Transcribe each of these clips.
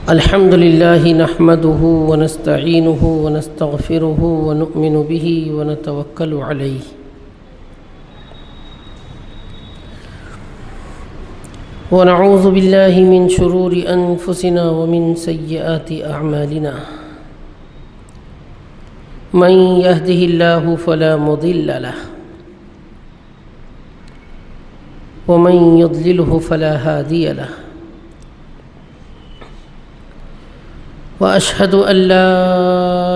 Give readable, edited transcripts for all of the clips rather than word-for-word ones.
الحمد لله نحمده ونستعينه ونستغفره ونؤمن به ونتوكل عليه ونعوذ بالله من شرور أنفسنا ومن سيئات أعمالنا من يهده الله فلا مضل له ومن يضلله فلا هادي له وأشهد أن لا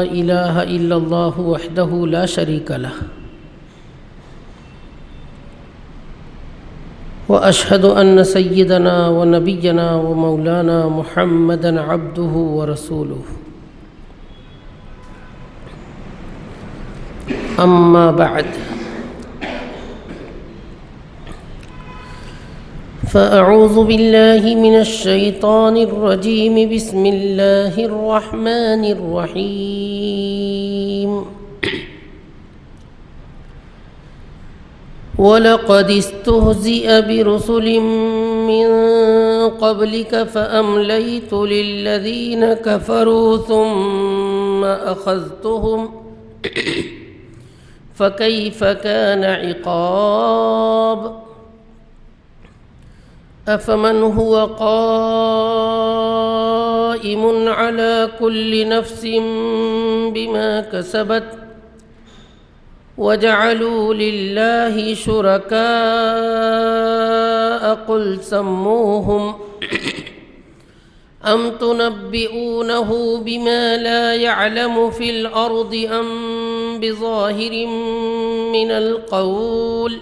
إله إلا الله وحده لا شريك له وأشهد أن سيدنا ونبينا ومولانا محمدًا عبده ورسوله أما بعد فأعوذ بالله من الشيطان الرجيم بسم الله الرحمن الرحيم ولقد استهزئ برسل من قبلك فأمليت للذين كفروا ثم أخذتهم فكيف كان عقاب أفمن هو قائم على كل نفس بما كسبت وجعلوا لله شركاء قل سموهم أم تنبئونه بما لا يعلم في الأرض أم بظاهر من القول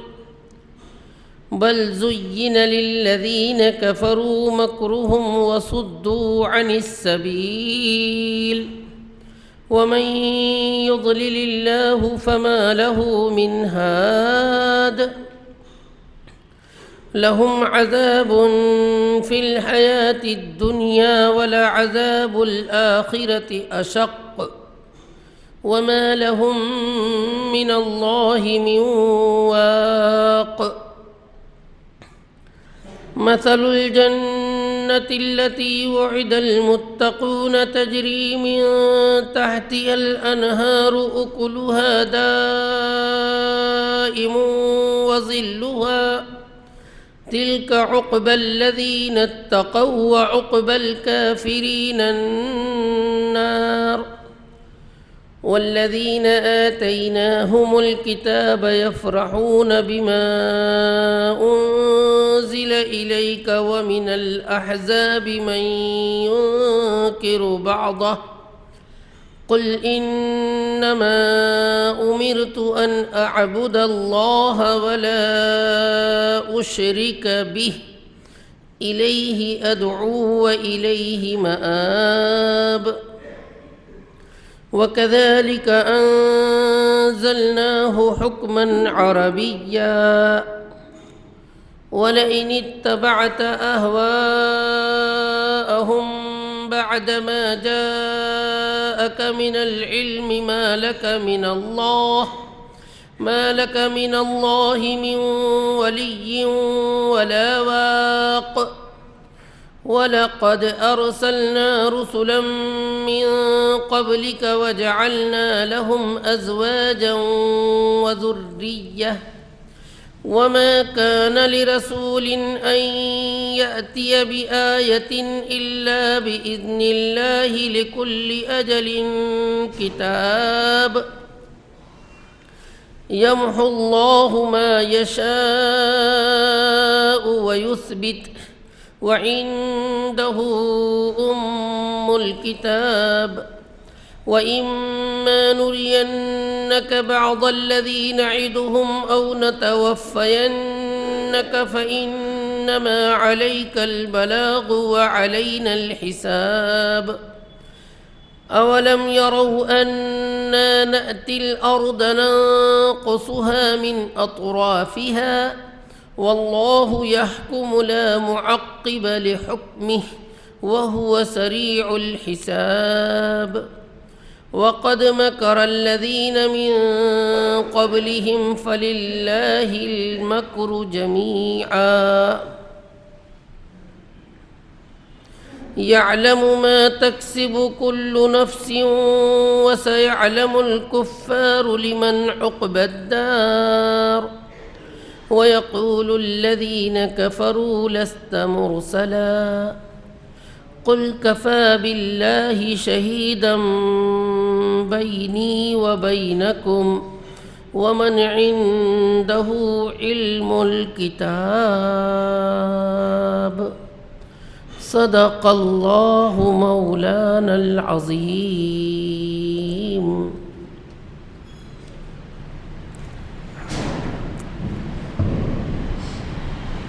بل زين للذين كفروا مكرهم وصدوا عن السبيل ومن يضلل الله فما له من هاد لهم عذاب في الحياة الدنيا ولعذاب الآخرة أشق وما لهم من الله من واق مثل الجنة التي وعد المتقون تجري من تحتها الأنهار أكلها دائم وظلها تلك عقبى الذين اتقوا وعقبى الكافرين النار والذين آتيناهم الكتاب يفرحون بما أنزل إليك ومن الأحزاب من ينكر بعضه قل إنما أمرت أن أعبد الله ولا أشرك به إليه أدعو وإليه مآب وكذلك أنزلناه حكما عربيا ولئن اتبعت أهواءهم بعدما جاءك من العلم ما لك من الله من ولي ولا واق ولقد أرسلنا رسلا من قبلك وجعلنا لهم أزواجا وذرية وما كان لرسول أن يأتي بآية إلا بإذن الله لكل أجل كتاب يمحو الله ما يشاء ويثبت وعنده أم الكتاب وإما نرينك بعض الذي نعدهم أو نتوفينك فإنما عليك البلاغ وعلينا الحساب أولم يروا أنا نأتي الأرض ننقصها من أطرافها والله يحكم لا معقب لحكمه وهو سريع الحساب وقد مكر الذين من قبلهم فلله المكر جميعا يعلم ما تكسب كل نفس وسيعلم الكفار لمن عقبى الدار ويقول الذين كفروا لست مرسلا قل كفى بالله شهيدا بيني وبينكم ومن عنده علم الكتاب صدق الله مولانا العظيم.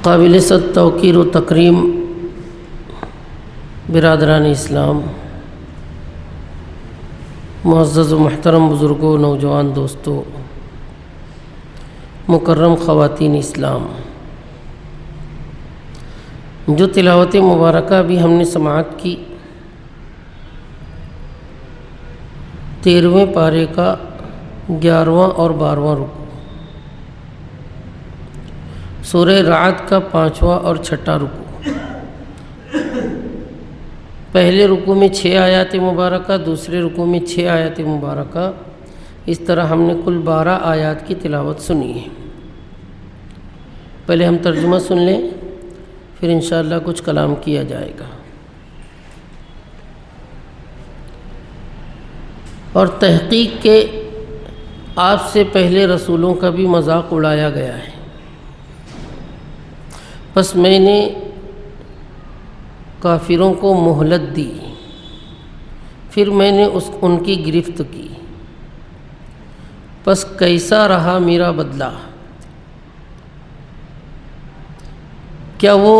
قابل صد توقیر و تکریم برادران اسلام، معزز و محترم بزرگوں، نوجوان دوستوں، مکرم خواتین اسلام، جو تلاوت مبارکہ بھی ہم نے سماعت کی 13ویں پارے کا 11واں اور 12واں رکوع، سورہ رعد کا 5واں اور 6واں رکوع، پہلے رکوع میں 6 آیات مبارکہ، دوسرے رکوع میں 6 آیات مبارکہ، اس طرح ہم نے کل 12 آیات کی تلاوت سنی ہے۔ پہلے ہم ترجمہ سن لیں، پھر انشاءاللہ کچھ کلام کیا جائے گا۔ اور تحقیق کے آپ سے پہلے رسولوں کا بھی مذاق اڑایا گیا ہے، بس میں نے کافروں کو مہلت دی، پھر میں نے ان کی گرفت کی، پس کیسا رہا میرا بدلہ؟ کیا وہ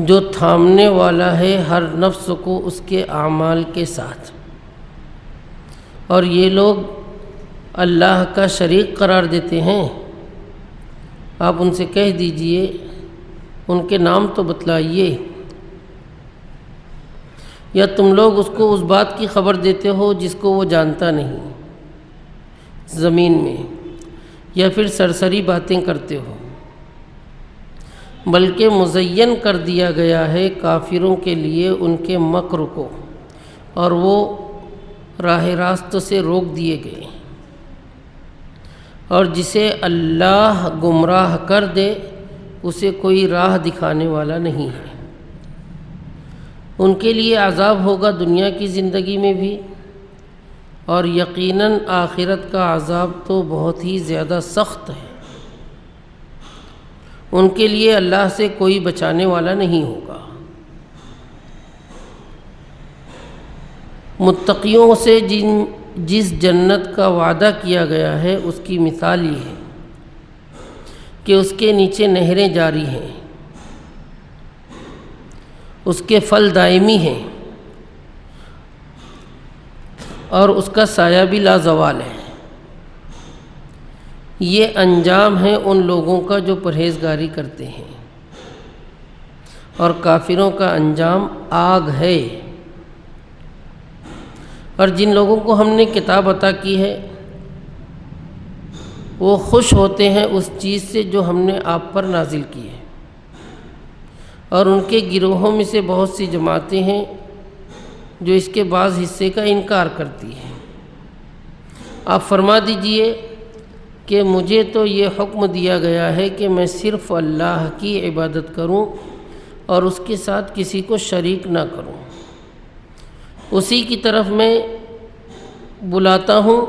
جو تھامنے والا ہے ہر نفس کو اس کے اعمال کے ساتھ، اور یہ لوگ اللہ کا شریک قرار دیتے ہیں؟ آپ ان سے کہہ دیجئے، ان کے نام تو بتلائیے، یا تم لوگ اس کو اس بات کی خبر دیتے ہو جس کو وہ جانتا نہیں زمین میں، یا پھر سرسری باتیں کرتے ہو؟ بلکہ مزین کر دیا گیا ہے کافروں کے لیے ان کے مکر کو، اور وہ راہ راست سے روک دیے گئے، اور جسے اللہ گمراہ کر دے اسے کوئی راہ دکھانے والا نہیں ہے۔ ان کے لیے عذاب ہوگا دنیا کی زندگی میں بھی، اور یقیناً آخرت کا عذاب تو بہت ہی زیادہ سخت ہے۔ ان کے لیے اللہ سے کوئی بچانے والا نہیں ہوگا۔ متقیوں سے جس جنت کا وعدہ کیا گیا ہے اس کی مثال یہ ہے کہ اس کے نیچے نہریں جاری ہیں، اس کے پھل دائمی ہیں، اور اس کا سایہ بھی لازوال ہے۔ یہ انجام ہے ان لوگوں کا جو پرہیزگاری کرتے ہیں، اور کافروں کا انجام آگ ہے۔ اور جن لوگوں کو ہم نے کتاب عطا کی ہے وہ خوش ہوتے ہیں اس چیز سے جو ہم نے آپ پر نازل کی ہے، اور ان کے گروہوں میں سے بہت سی جماعتیں ہیں جو اس کے بعض حصے کا انکار کرتی ہیں۔ آپ فرما دیجئے کہ مجھے تو یہ حکم دیا گیا ہے کہ میں صرف اللہ کی عبادت کروں اور اس کے ساتھ کسی کو شریک نہ کروں، اسی کی طرف میں بلاتا ہوں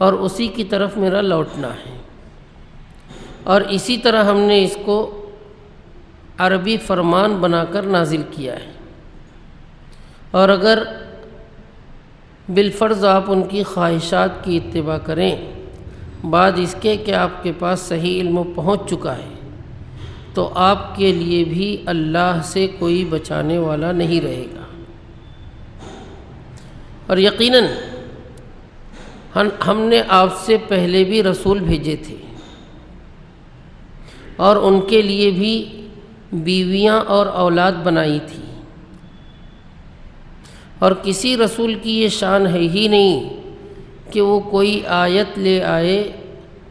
اور اسی کی طرف میرا لوٹنا ہے۔ اور اسی طرح ہم نے اس کو عربی فرمان بنا کر نازل کیا ہے، اور اگر بالفرض آپ ان کی خواہشات کی اتباع کریں بعد اس کے کہ آپ کے پاس صحیح علم پہنچ چکا ہے، تو آپ کے لیے بھی اللہ سے کوئی بچانے والا نہیں رہے گا۔ اور یقیناً ہم نے آپ سے پہلے بھی رسول بھیجے تھے، اور ان کے لیے بھی بیویاں اور اولاد بنائی تھی، اور کسی رسول کی یہ شان ہے ہی نہیں کہ وہ کوئی آیت لے آئے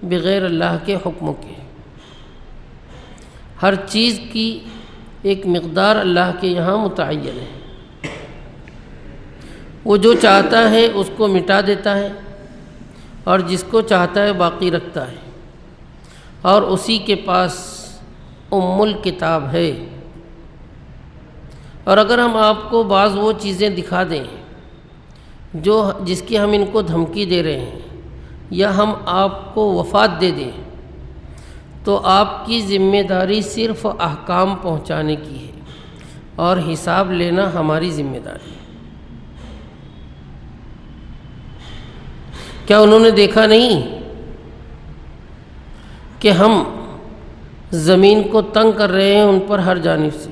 بغیر اللہ کے حکم کے۔ ہر چیز کی ایک مقدار اللہ کے یہاں متعین ہے، وہ جو چاہتا ہے اس کو مٹا دیتا ہے اور جس کو چاہتا ہے باقی رکھتا ہے، اور اسی کے پاس ام الکتاب ہے۔ اور اگر ہم آپ کو بعض وہ چیزیں دکھا دیں جس کی ہم ان کو دھمکی دے رہے ہیں، یا ہم آپ کو وفات دے دیں، تو آپ کی ذمہ داری صرف احکام پہنچانے کی ہے اور حساب لینا ہماری ذمہ داری ہے۔ کیا انہوں نے دیکھا نہیں کہ ہم زمین کو تنگ کر رہے ہیں ان پر ہر جانب سے،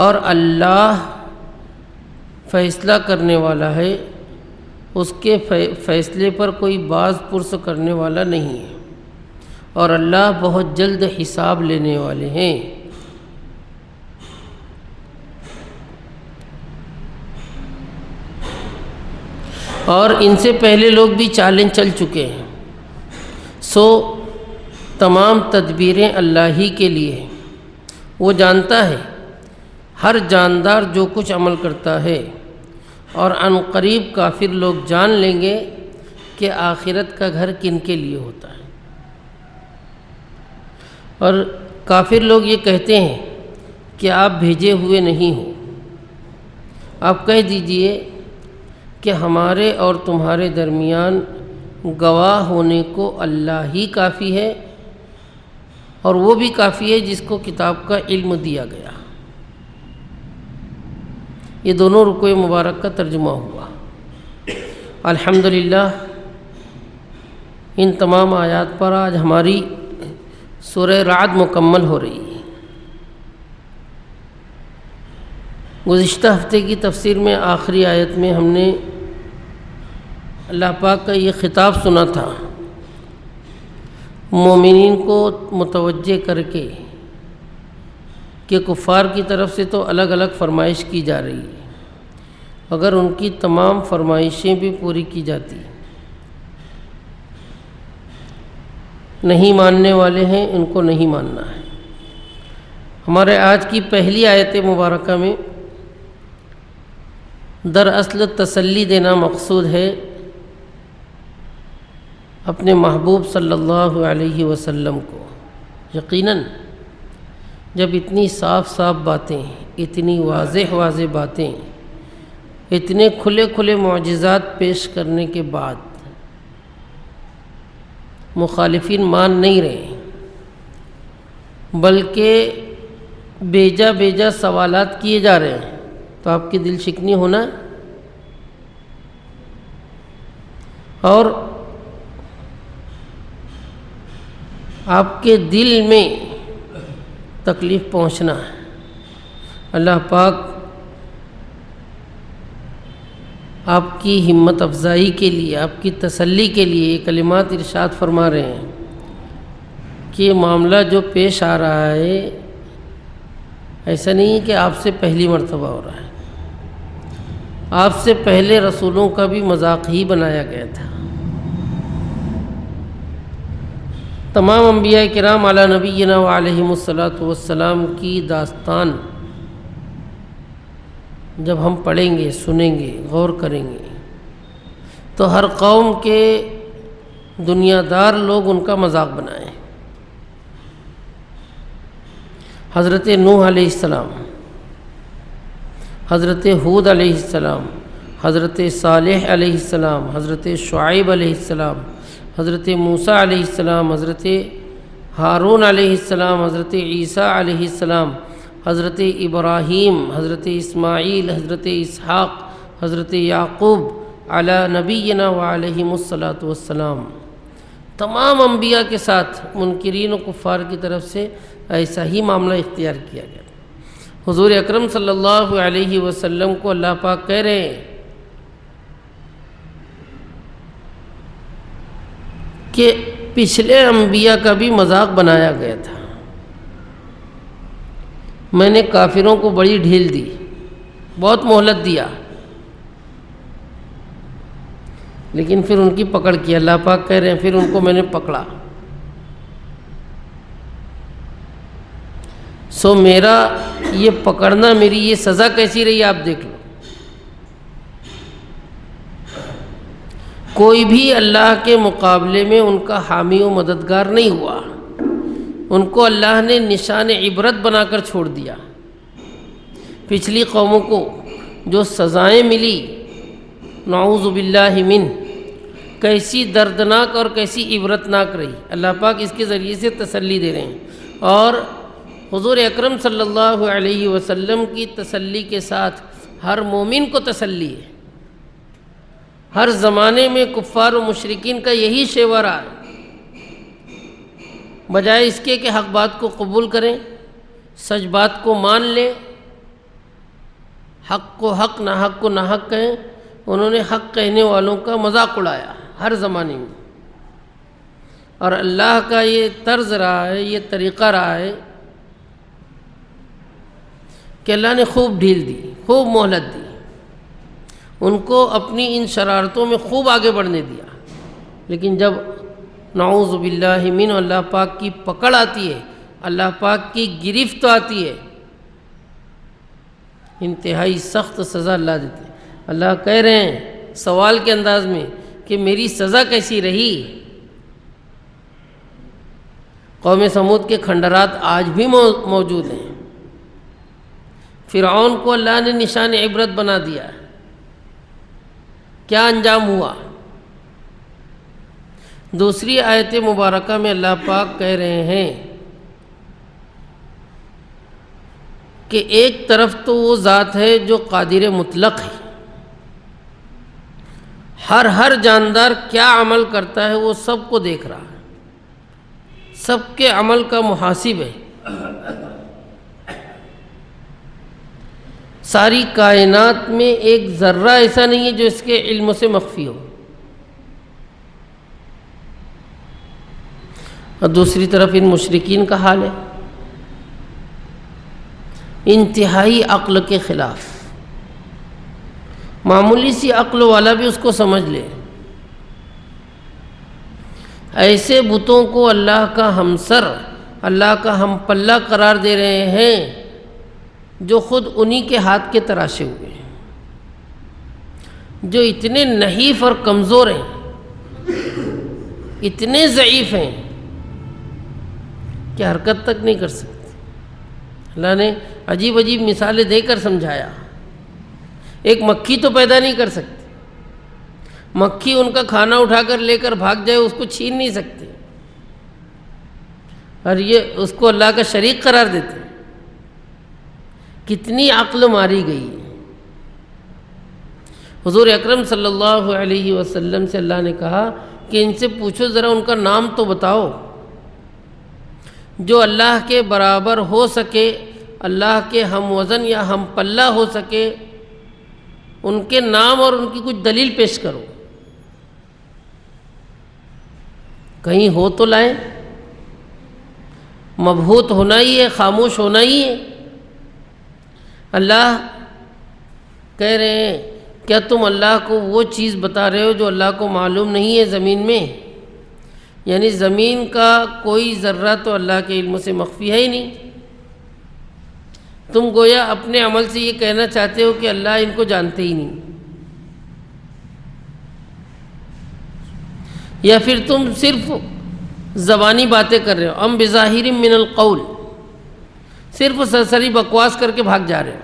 اور اللہ فیصلہ کرنے والا ہے، اس کے فیصلے پر کوئی باز پرس کرنے والا نہیں ہے، اور اللہ بہت جلد حساب لینے والے ہیں۔ اور ان سے پہلے لوگ بھی چالیں چل چکے ہیں، سو تمام تدبیریں اللہ ہی کے لیے ہیں۔ وہ جانتا ہے ہر جاندار جو کچھ عمل کرتا ہے، اور عن قریب کافر لوگ جان لیں گے کہ آخرت کا گھر کن کے لیے ہوتا ہے۔ اور کافر لوگ یہ کہتے ہیں کہ آپ بھیجے ہوئے نہیں ہو۔ آپ کہہ دیجئے کہ ہمارے اور تمہارے درمیان گواہ ہونے کو اللہ ہی کافی ہے، اور وہ بھی کافی ہے جس کو کتاب کا علم دیا گیا۔ یہ دونوں رکوع مبارک کا ترجمہ ہوا۔ الحمدللہ ان تمام آیات پر آج ہماری سورہ رعد مکمل ہو رہی ہے۔ گزشتہ ہفتے کی تفسیر میں آخری آیت میں ہم نے اللہ پاک کا یہ خطاب سنا تھا، مومنین کو متوجہ کر کے کہ کفار کی طرف سے تو الگ الگ فرمائش کی جا رہی ہے، اگر ان کی تمام فرمائشیں بھی پوری کی جاتی، نہیں ماننے والے ہیں، ان کو نہیں ماننا ہے۔ ہمارے آج کی پہلی آیت مبارکہ میں دراصل تسلی دینا مقصود ہے اپنے محبوب صلی اللہ علیہ وسلم کو۔ یقیناً جب اتنی صاف صاف باتیں، اتنی واضح واضح باتیں، اتنے کھلے کھلے معجزات پیش کرنے کے بعد مخالفین مان نہیں رہے، بلکہ بیجا بیجا سوالات کیے جا رہے ہیں، تو آپ کی دل شکنی ہونا، اور آپ کے دل میں تکلیف پہنچنا ہے۔ اللہ پاک آپ کی ہمت افزائی کے لیے، آپ کی تسلی کے لیے یہ کلمات ارشاد فرما رہے ہیں کہ یہ معاملہ جو پیش آ رہا ہے ایسا نہیں ہے کہ آپ سے پہلی مرتبہ ہو رہا ہے، آپ سے پہلے رسولوں کا بھی مذاق ہی بنایا گیا تھا۔ تمام انبیاء کرام علی نبینا وعلیہم الصلاۃ والسلام کی داستان جب ہم پڑھیں گے، سنیں گے، غور کریں گے، تو ہر قوم کے دنیا دار لوگ ان کا مذاق بنائیں۔ حضرت نوح علیہ السلام، حضرت ہود علیہ السلام، حضرت صالح علیہ السلام، حضرت شعیب علیہ السلام، حضرت موسیٰ علیہ السلام، حضرت ہارون علیہ السلام، حضرت عیسیٰ علیہ السلام، حضرت ابراہیم، حضرت اسماعیل، حضرت اسحاق، حضرت یعقوب علی نبینا وعلیہم الصلاۃ والسلام، تمام انبیاء کے ساتھ منکرین و کفار کی طرف سے ایسا ہی معاملہ اختیار کیا گیا۔ حضور اکرم صلی اللہ علیہ وسلم کو اللہ پاک کہہ رہے ہیں کہ پچھلے انبیاء کا بھی مذاق بنایا گیا تھا، میں نے کافروں کو بڑی ڈھیل دی، بہت مہلت دیا، لیکن پھر ان کی پکڑ کی۔ اللہ پاک کہہ رہے ہیں پھر ان کو میں نے پکڑا۔ سو میرا یہ پکڑنا، میری یہ سزا کیسی رہی آپ دیکھ لو۔ کوئی بھی اللہ کے مقابلے میں ان کا حامی و مددگار نہیں ہوا، ان کو اللہ نے نشان عبرت بنا کر چھوڑ دیا۔ پچھلی قوموں کو جو سزائیں ملی نعوذ باللہ من، کیسی دردناک اور کیسی عبرتناک رہی، اللہ پاک اس کے ذریعے سے تسلی دے رہے ہیں۔ اور حضور اکرم صلی اللہ علیہ وسلم کی تسلی کے ساتھ ہر مومن کو تسلی ہے۔ ہر زمانے میں کفار و مشرکین کا یہی شیوا رہا ہے، بجائے اس کے کہ حق بات کو قبول کریں، سچ بات کو مان لیں، حق کو حق، ناحق کو ناحق کہیں، انہوں نے حق کہنے والوں کا مذاق اڑایا ہر زمانے میں۔ اور اللہ کا یہ طرز رہا ہے، یہ طریقہ رہا ہے کہ اللہ نے خوب ڈھیل دی، خوب مہلت دی، ان کو اپنی ان شرارتوں میں خوب آگے بڑھنے دیا۔ لیکن جب نعوذ باللہ من اللہ پاک کی پکڑ آتی ہے، اللہ پاک کی گرفت آتی ہے، انتہائی سخت سزا اللہ دیتے ہیں۔ اللہ کہہ رہے ہیں سوال کے انداز میں کہ میری سزا کیسی رہی۔ قوم سمود کے کھنڈرات آج بھی موجود ہیں۔ فرعون کو اللہ نے نشان عبرت بنا دیا ہے، کیا انجام ہوا؟ دوسری آیت مبارکہ میں اللہ پاک کہہ رہے ہیں کہ ایک طرف تو وہ ذات ہے جو قادر مطلق ہے، ہر جاندار کیا عمل کرتا ہے وہ سب کو دیکھ رہا ہے، سب کے عمل کا محاسب ہے۔ ساری کائنات میں ایک ذرہ ایسا نہیں ہے جو اس کے علم سے مخفی ہو۔ اور دوسری طرف ان مشرکین کا حال ہے انتہائی عقل کے خلاف۔ معمولی سی عقل والا بھی اس کو سمجھ لے، ایسے بتوں کو اللہ کا ہمسر، اللہ کا ہم پلہ قرار دے رہے ہیں جو خود انہی کے ہاتھ کے تراشے ہوئے ہیں، جو اتنے نحیف اور کمزور ہیں، اتنے ضعیف ہیں کہ حرکت تک نہیں کر سکتے۔ اللہ نے عجیب عجیب مثالیں دے کر سمجھایا۔ ایک مکھی تو پیدا نہیں کر سکتی، مکھی ان کا کھانا اٹھا کر لے کر بھاگ جائے اس کو چھین نہیں سکتے، اور یہ اس کو اللہ کا شریک قرار دیتے۔ کتنی عقل ماری گئی ہے۔ حضور اکرم صلی اللہ علیہ وسلم سے اللہ نے کہا کہ ان سے پوچھو ذرا ان کا نام تو بتاؤ، جو اللہ کے برابر ہو سکے، اللہ کے ہم وزن یا ہم پلہ ہو سکے، ان کے نام اور ان کی کچھ دلیل پیش کرو، کہیں ہو تو لائیں۔ مبہوت ہونا ہی ہے، خاموش ہونا ہی ہے۔ اللہ کہہ رہے ہیں کیا تم اللہ کو وہ چیز بتا رہے ہو جو اللہ کو معلوم نہیں ہے زمین میں؟ یعنی زمین کا کوئی ذرہ تو اللہ کے علم سے مخفی ہے ہی نہیں۔ تم گویا اپنے عمل سے یہ کہنا چاہتے ہو کہ اللہ ان کو جانتے ہی نہیں، یا پھر تم صرف زبانی باتیں کر رہے ہو، ام بظاہر من القول، صرف سرسری بکواس کر کے بھاگ جا رہے ہو۔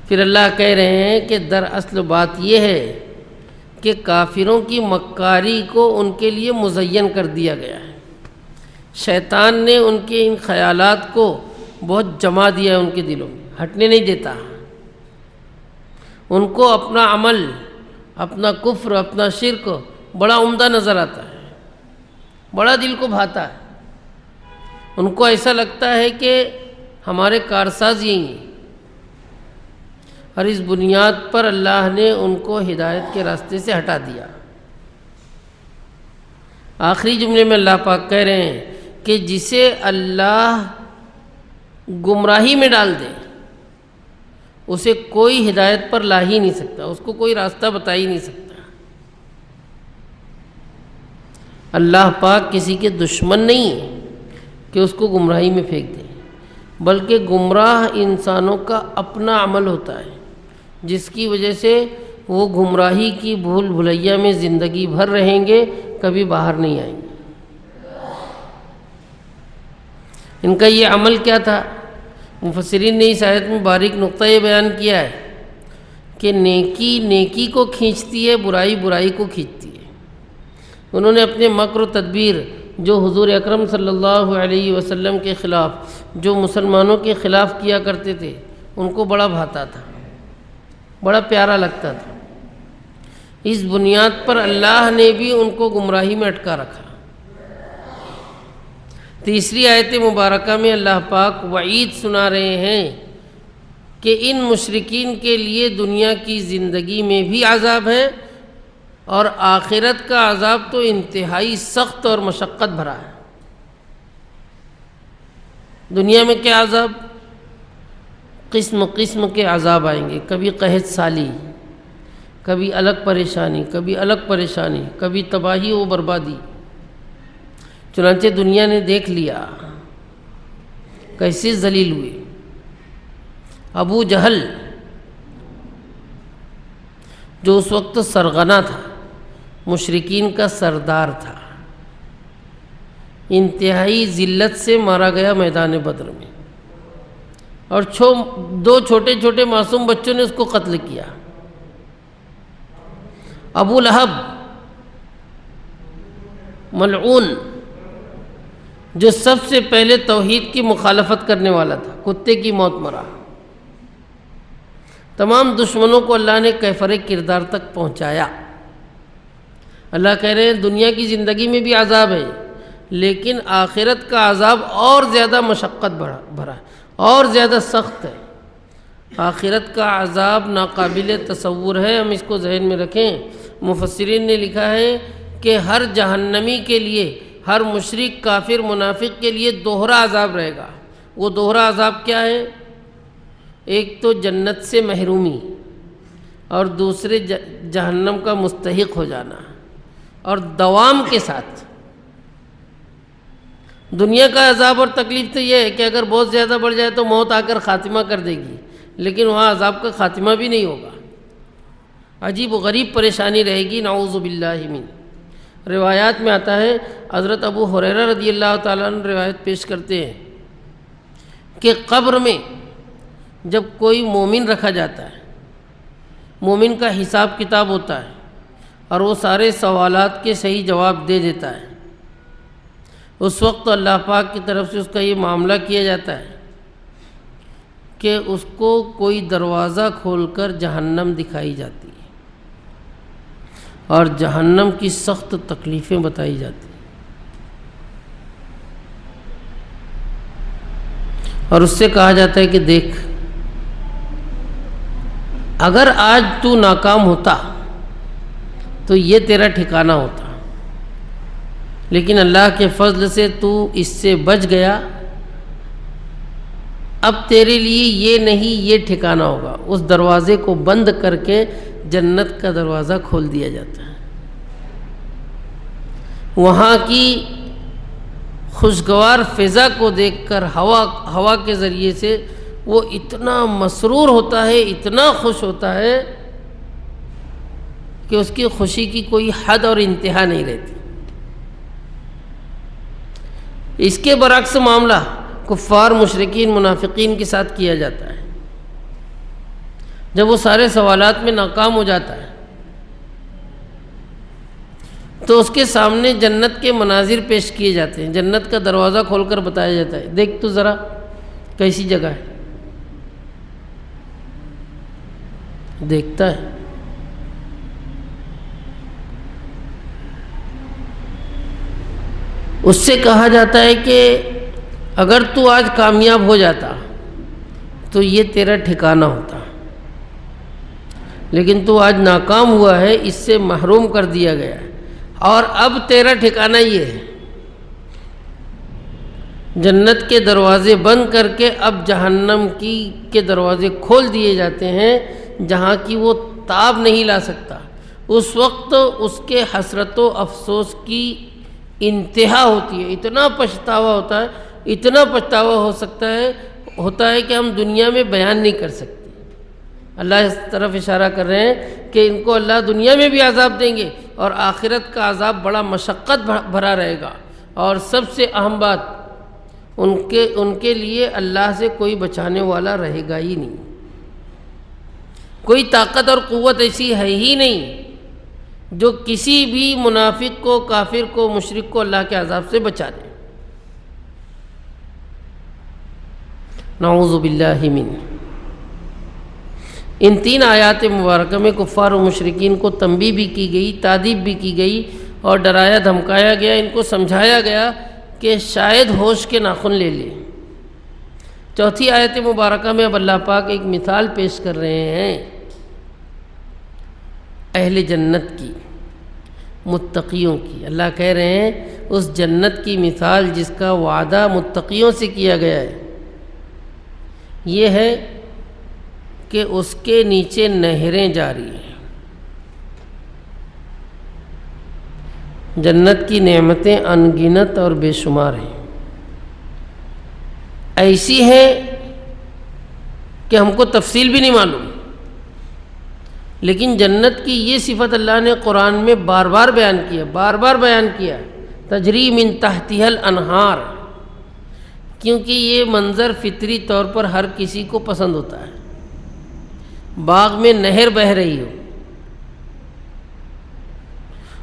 پھر اللہ کہہ رہے ہیں کہ دراصل بات یہ ہے کہ کافروں کی مکاری کو ان کے لیے مزین کر دیا گیا ہے۔ شیطان نے ان کے ان خیالات کو بہت جما دیا ہے ان کے دلوں میں، ہٹنے نہیں دیتا۔ ان کو اپنا عمل، اپنا کفر، اپنا شرک بڑا عمدہ نظر آتا ہے، بڑا دل کو بھاتا ہے۔ ان کو ایسا لگتا ہے کہ ہمارے کارساز یہی ہیں، اور اس بنیاد پر اللہ نے ان کو ہدایت کے راستے سے ہٹا دیا۔ آخری جملے میں اللہ پاک کہہ رہے ہیں کہ جسے اللہ گمراہی میں ڈال دے اسے کوئی ہدایت پر لا ہی نہیں سکتا، اس کو کوئی راستہ بتا ہی نہیں سکتا۔ اللہ پاک کسی کے دشمن نہیں ہے کہ اس کو گمراہی میں پھینک دے، بلکہ گمراہ انسانوں کا اپنا عمل ہوتا ہے جس کی وجہ سے وہ گمراہی کی بھول بھلیا میں زندگی بھر رہیں گے، کبھی باہر نہیں آئیں گے۔ ان کا یہ عمل کیا تھا؟ مفسرین نے اس آیت میں باریک نقطہ یہ بیان کیا ہے کہ نیکی نیکی کو کھینچتی ہے، برائی برائی کو کھینچتی ہے۔ انہوں نے اپنے مکر و تدبیر جو حضور اکرم صلی اللہ علیہ وسلم کے خلاف، جو مسلمانوں کے خلاف کیا کرتے تھے، ان کو بڑا بھاتا تھا، بڑا پیارا لگتا تھا۔ اس بنیاد پر اللہ نے بھی ان کو گمراہی میں اٹکا رکھا۔ تیسری آیت مبارکہ میں اللہ پاک وعید سنا رہے ہیں کہ ان مشرکین کے لیے دنیا کی زندگی میں بھی عذاب ہے، اور آخرت کا عذاب تو انتہائی سخت اور مشقت بھرا ہے۔ دنیا میں کیا عذاب؟ قسم قسم کے عذاب آئیں گے، کبھی قحط سالی، کبھی الگ پریشانی، کبھی الگ پریشانی، کبھی تباہی و بربادی۔ چنانچہ دنیا نے دیکھ لیا کیسے ذلیل ہوئے۔ ابو جہل جو اس وقت سرغنہ تھا، مشرکین کا سردار تھا، انتہائی ذلت سے مارا گیا میدان بدر میں، اور دو چھوٹے چھوٹے معصوم بچوں نے اس کو قتل کیا۔ ابو لہب ملعون جو سب سے پہلے توحید کی مخالفت کرنے والا تھا، کتے کی موت مرا۔ تمام دشمنوں کو اللہ نے کیفر کردار تک پہنچایا۔ اللہ کہہ رہے ہیں دنیا کی زندگی میں بھی عذاب ہے، لیکن آخرت کا عذاب اور زیادہ مشقت بھرا ہے، اور زیادہ سخت ہے۔ آخرت کا عذاب ناقابل تصور ہے، ہم اس کو ذہن میں رکھیں۔ مفسرین نے لکھا ہے کہ ہر جہنمی کے لیے، ہر مشرک کافر منافق کے لیے دوہرا عذاب رہے گا۔ وہ دوہرا عذاب کیا ہے؟ ایک تو جنت سے محرومی، اور دوسرے جہنم کا مستحق ہو جانا، اور دوام کے ساتھ۔ دنیا کا عذاب اور تکلیف تو یہ ہے کہ اگر بہت زیادہ بڑھ جائے تو موت آ کر خاتمہ کر دے گی، لیکن وہاں عذاب کا خاتمہ بھی نہیں ہوگا، عجیب و غریب پریشانی رہے گی، نعوذ باللہ من۔ روایات میں آتا ہے، حضرت ابو ہریرہ رضی اللہ تعالیٰ عنہ روایت پیش کرتے ہیں کہ قبر میں جب کوئی مومن رکھا جاتا ہے، مومن کا حساب کتاب ہوتا ہے، اور وہ سارے سوالات کے صحیح جواب دے دیتا ہے، اس وقت اللہ پاک کی طرف سے اس کا یہ معاملہ کیا جاتا ہے کہ اس کو کوئی دروازہ کھول کر جہنم دکھائی جاتی ہے، اور جہنم کی سخت تکلیفیں بتائی جاتی ہیں، اور اس سے کہا جاتا ہے کہ دیکھ، اگر آج تو ناکام ہوتا تو یہ تیرا ٹھکانہ ہوتا، لیکن اللہ کے فضل سے تو اس سے بچ گیا، اب تیرے لیے یہ نہیں یہ ٹھکانہ ہوگا۔ اس دروازے کو بند کر کے جنت کا دروازہ کھول دیا جاتا ہے۔ وہاں کی خوشگوار فضا کو دیکھ کر ہوا کے ذریعے سے وہ اتنا مسرور ہوتا ہے، اتنا خوش ہوتا ہے کہ اس کی خوشی کی کوئی حد اور انتہا نہیں رہتی۔ اس کے برعکس معاملہ کفار مشرکین منافقین کے ساتھ کیا جاتا ہے۔ جب وہ سارے سوالات میں ناکام ہو جاتا ہے تو اس کے سامنے جنت کے مناظر پیش کیے جاتے ہیں، جنت کا دروازہ کھول کر بتایا جاتا ہے، دیکھ تو ذرا کیسی جگہ ہے۔ دیکھتا ہے، اس سے کہا جاتا ہے کہ اگر تو آج کامیاب ہو جاتا تو یہ تیرا ٹھکانہ ہوتا، لیکن تو آج ناکام ہوا ہے، اس سے محروم کر دیا گیا ہے، اور اب تیرا ٹھکانہ یہ ہے۔ جنت کے دروازے بند کر کے اب جہنم کے دروازے کھول دیے جاتے ہیں جہاں کی وہ تاب نہیں لا سکتا۔ اس وقت اس کے حسرت و افسوس کی انتہا ہوتی ہے، اتنا پچھتاوا ہوتا ہے، اتنا پچھتاوا ہوتا ہے کہ ہم دنیا میں بیان نہیں کر سکتے۔ اللہ اس طرف اشارہ کر رہے ہیں کہ ان کو اللہ دنیا میں بھی عذاب دیں گے اور آخرت کا عذاب بڑا مشقت بھرا رہے گا، اور سب سے اہم بات ان کے لیے اللہ سے کوئی بچانے والا رہے گا ہی نہیں، کوئی طاقت اور قوت ایسی ہے ہی نہیں جو کسی بھی منافق کو، کافر کو، مشرک کو اللہ کے عذاب سے بچا دے۔ نعوذ باللہ من۔ ان 3 آیات مبارکہ میں کفار و مشرکین کو تنبیہ بھی کی گئی، تادیب بھی کی گئی اور ڈرایا دھمکایا گیا، ان کو سمجھایا گیا کہ شاید ہوش کے ناخن لے لیں۔ چوتھی آیت مبارکہ میں اب اللہ پاک ایک مثال پیش کر رہے ہیں اہل جنت کی، متقیوں کی۔ اللہ کہہ رہے ہیں اس جنت کی مثال جس کا وعدہ متقیوں سے کیا گیا ہے، یہ ہے کہ اس کے نیچے نہریں جاری ہیں۔ جنت کی نعمتیں انگنت اور بے شمار ہیں، ایسی ہیں کہ ہم کو تفصیل بھی نہیں معلوم، لیکن جنت کی یہ صفت اللہ نے قرآن میں بار بار بیان کیا، تجری من تحتها الانہار، کیونکہ یہ منظر فطری طور پر ہر کسی کو پسند ہوتا ہے۔ باغ میں نہر بہہ رہی ہو،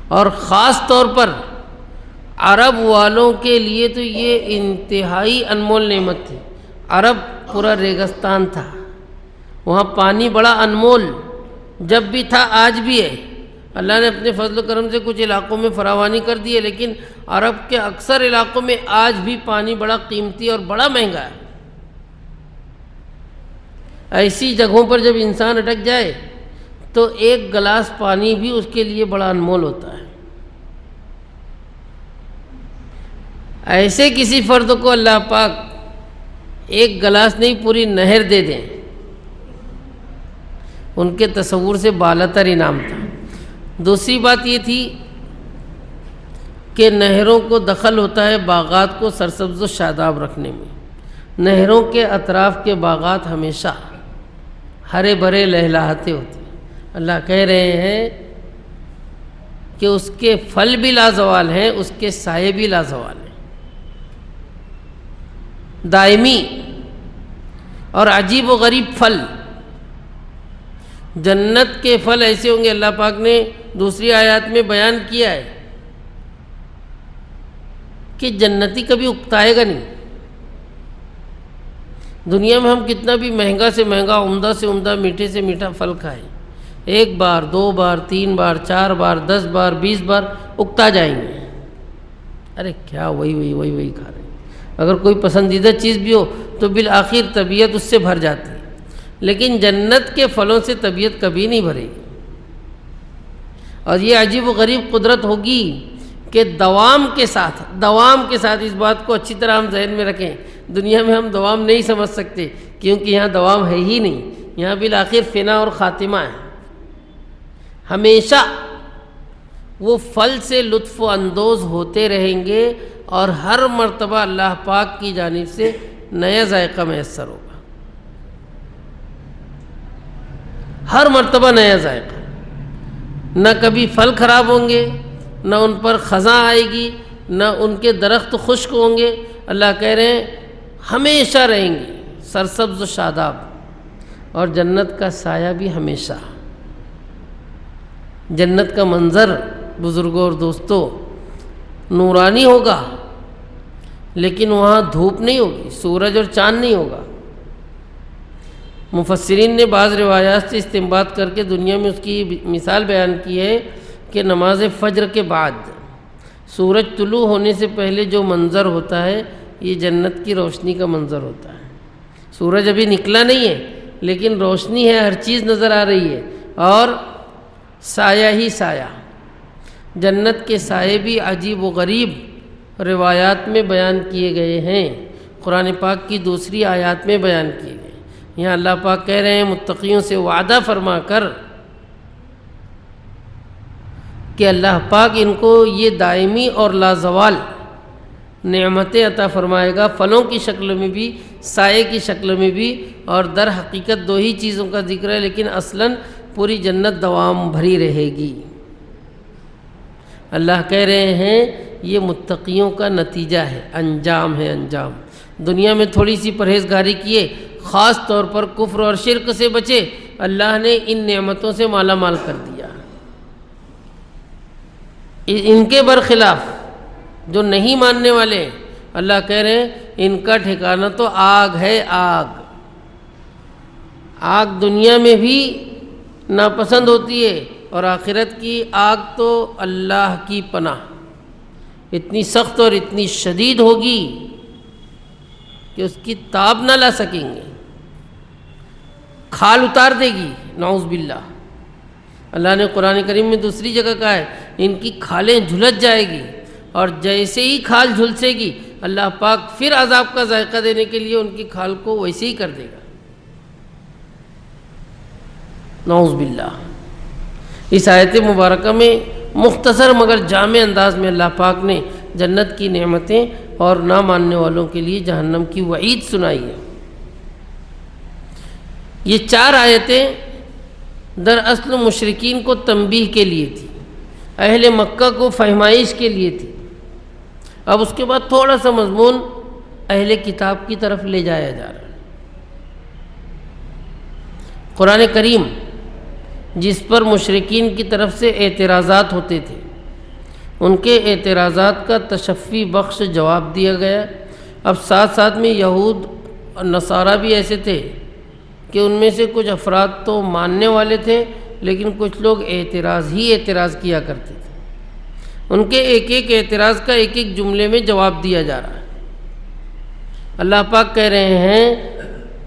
اور خاص طور پر عرب والوں کے لیے تو یہ انتہائی انمول نعمت تھی۔ عرب پورا ریگستان تھا، وہاں پانی بڑا انمول جب بھی تھا، آج بھی ہے۔ اللہ نے اپنے فضل و کرم سے کچھ علاقوں میں فراوانی کر دی ہے، لیکن عرب کے اکثر علاقوں میں آج بھی پانی بڑا قیمتی اور بڑا مہنگا ہے۔ ایسی جگہوں پر جب انسان اٹک جائے تو ایک گلاس پانی بھی اس کے لیے بڑا انمول ہوتا ہے۔ ایسے کسی فرد کو اللہ پاک ایک گلاس نہیں پوری نہر دے دیں، ان کے تصور سے بالاتر انعام تھا۔ دوسری بات یہ تھی کہ نہروں کو دخل ہوتا ہے باغات کو سرسبز و شاداب رکھنے میں۔ نہروں کے اطراف کے باغات ہمیشہ ہرے بھرے لہلہاتے ہوتے ہیں۔ اللہ کہہ رہے ہیں کہ اس کے پھل بھی لازوال ہیں، اس کے سائے بھی لازوال ہیں، دائمی اور عجیب و غریب پھل۔ جنت کے پھل ایسے ہوں گے، اللہ پاک نے دوسری آیات میں بیان کیا ہے کہ جنتی کبھی اکتائے گا نہیں۔ دنیا میں ہم کتنا بھی مہنگا سے مہنگا، عمدہ سے عمدہ، میٹھے سے میٹھا پھل کھائیں، 1 بار 2 بار 3 بار 4 بار 10 بار 20 بار اکتا جائیں گے۔ ارے کیا وہی کھا رہے ہیں۔ اگر کوئی پسندیدہ چیز بھی ہو تو بالآخر طبیعت اس سے بھر جاتی ہے، لیکن جنت کے پھلوں سے طبیعت کبھی نہیں بھرے گی۔ اور یہ عجیب و غریب قدرت ہوگی کہ دوام کے ساتھ اس بات کو اچھی طرح ہم ذہن میں رکھیں۔ دنیا میں ہم دوام نہیں سمجھ سکتے، کیونکہ یہاں دوام ہے ہی نہیں، یہاں بالآخر فنا اور خاتمہ ہے۔ ہمیشہ وہ پھل سے لطف و اندوز ہوتے رہیں گے، اور ہر مرتبہ اللہ پاک کی جانب سے نیا ذائقہ میسر ہوگا، ہر مرتبہ نیا ذائقہ۔ نہ کبھی پھل خراب ہوں گے، نہ ان پر خزاں آئے گی، نہ ان کے درخت خشک ہوں گے۔ اللہ کہہ رہے ہیں ہمیشہ رہیں گے سرسبز و شاداب، اور جنت کا سایہ بھی ہمیشہ۔ جنت کا منظر بزرگوں اور دوستوں نورانی ہوگا، لیکن وہاں دھوپ نہیں ہوگی، سورج اور چاند نہیں ہوگا۔ مفسرین نے بعض روایات سے استنباط کر کے دنیا میں اس کی مثال بیان کی ہے کہ نماز فجر کے بعد سورج طلوع ہونے سے پہلے جو منظر ہوتا ہے، یہ جنت کی روشنی کا منظر ہوتا ہے۔ سورج ابھی نکلا نہیں ہے، لیکن روشنی ہے، ہر چیز نظر آ رہی ہے، اور سایہ ہی سایہ۔ جنت کے سائے بھی عجیب و غریب روایات میں بیان کیے گئے ہیں، قرآن پاک کی دوسری آیات میں بیان کیے گئے ہیں۔ یہاں اللہ پاک کہہ رہے ہیں متقیوں سے وعدہ فرما کر کہ اللہ پاک ان کو یہ دائمی اور لازوال نعمتیں عطا فرمائے گا، پھلوں کی شکل میں بھی، سائے کی شکل میں بھی، اور در حقیقت دو ہی چیزوں کا ذکر ہے، لیکن اصلاً پوری جنت دوام بھری رہے گی۔ اللہ کہہ رہے ہیں یہ متقیوں کا نتیجہ ہے، انجام ہے، انجام۔ دنیا میں تھوڑی سی پرہیزگاری کیے، خاص طور پر کفر اور شرک سے بچے، اللہ نے ان نعمتوں سے مالا مال کر دیا۔ ان کے برخلاف جو نہیں ماننے والے، اللہ کہہ رہے ہیں ان کا ٹھکانہ تو آگ ہے، آگ۔ آگ دنیا میں بھی ناپسند ہوتی ہے، اور آخرت کی آگ تو اللہ کی پناہ اتنی سخت اور اتنی شدید ہوگی کہ اس کی تاب نہ لا سکیں گے، کھال اتار دے گی، نعوذ باللہ۔ اللہ نے قرآن کریم میں دوسری جگہ کہا ہے ان کی کھالیں جھلس جائے گی، اور جیسے ہی کھال جھلسے گی اللہ پاک پھر عذاب کا ذائقہ دینے کے لیے ان کی کھال کو ویسے ہی کر دے گا، نعوذ باللہ۔ اس آیت مبارکہ میں مختصر مگر جامع انداز میں اللہ پاک نے جنت کی نعمتیں اور نہ ماننے والوں کے لیے جہنم کی وعید سنائی ہے۔ یہ 4 آیتیں دراصل مشرکین کو تنبیہ کے لیے تھی، اہل مکہ کو فہمائش کے لیے تھی۔ اب اس کے بعد تھوڑا سا مضمون اہل کتاب کی طرف لے جایا جا رہا ہے۔ قرآن کریم جس پر مشرکین کی طرف سے اعتراضات ہوتے تھے، ان کے اعتراضات کا تشفی بخش جواب دیا گیا۔ اب ساتھ ساتھ میں یہود اور نصارہ بھی ایسے تھے کہ ان میں سے کچھ افراد تو ماننے والے تھے، لیکن کچھ لوگ اعتراض کیا کرتے تھے۔ ان کے ایک ایک اعتراض کا ایک ایک جملے میں جواب دیا جا رہا ہے۔ اللہ پاک کہہ رہے ہیں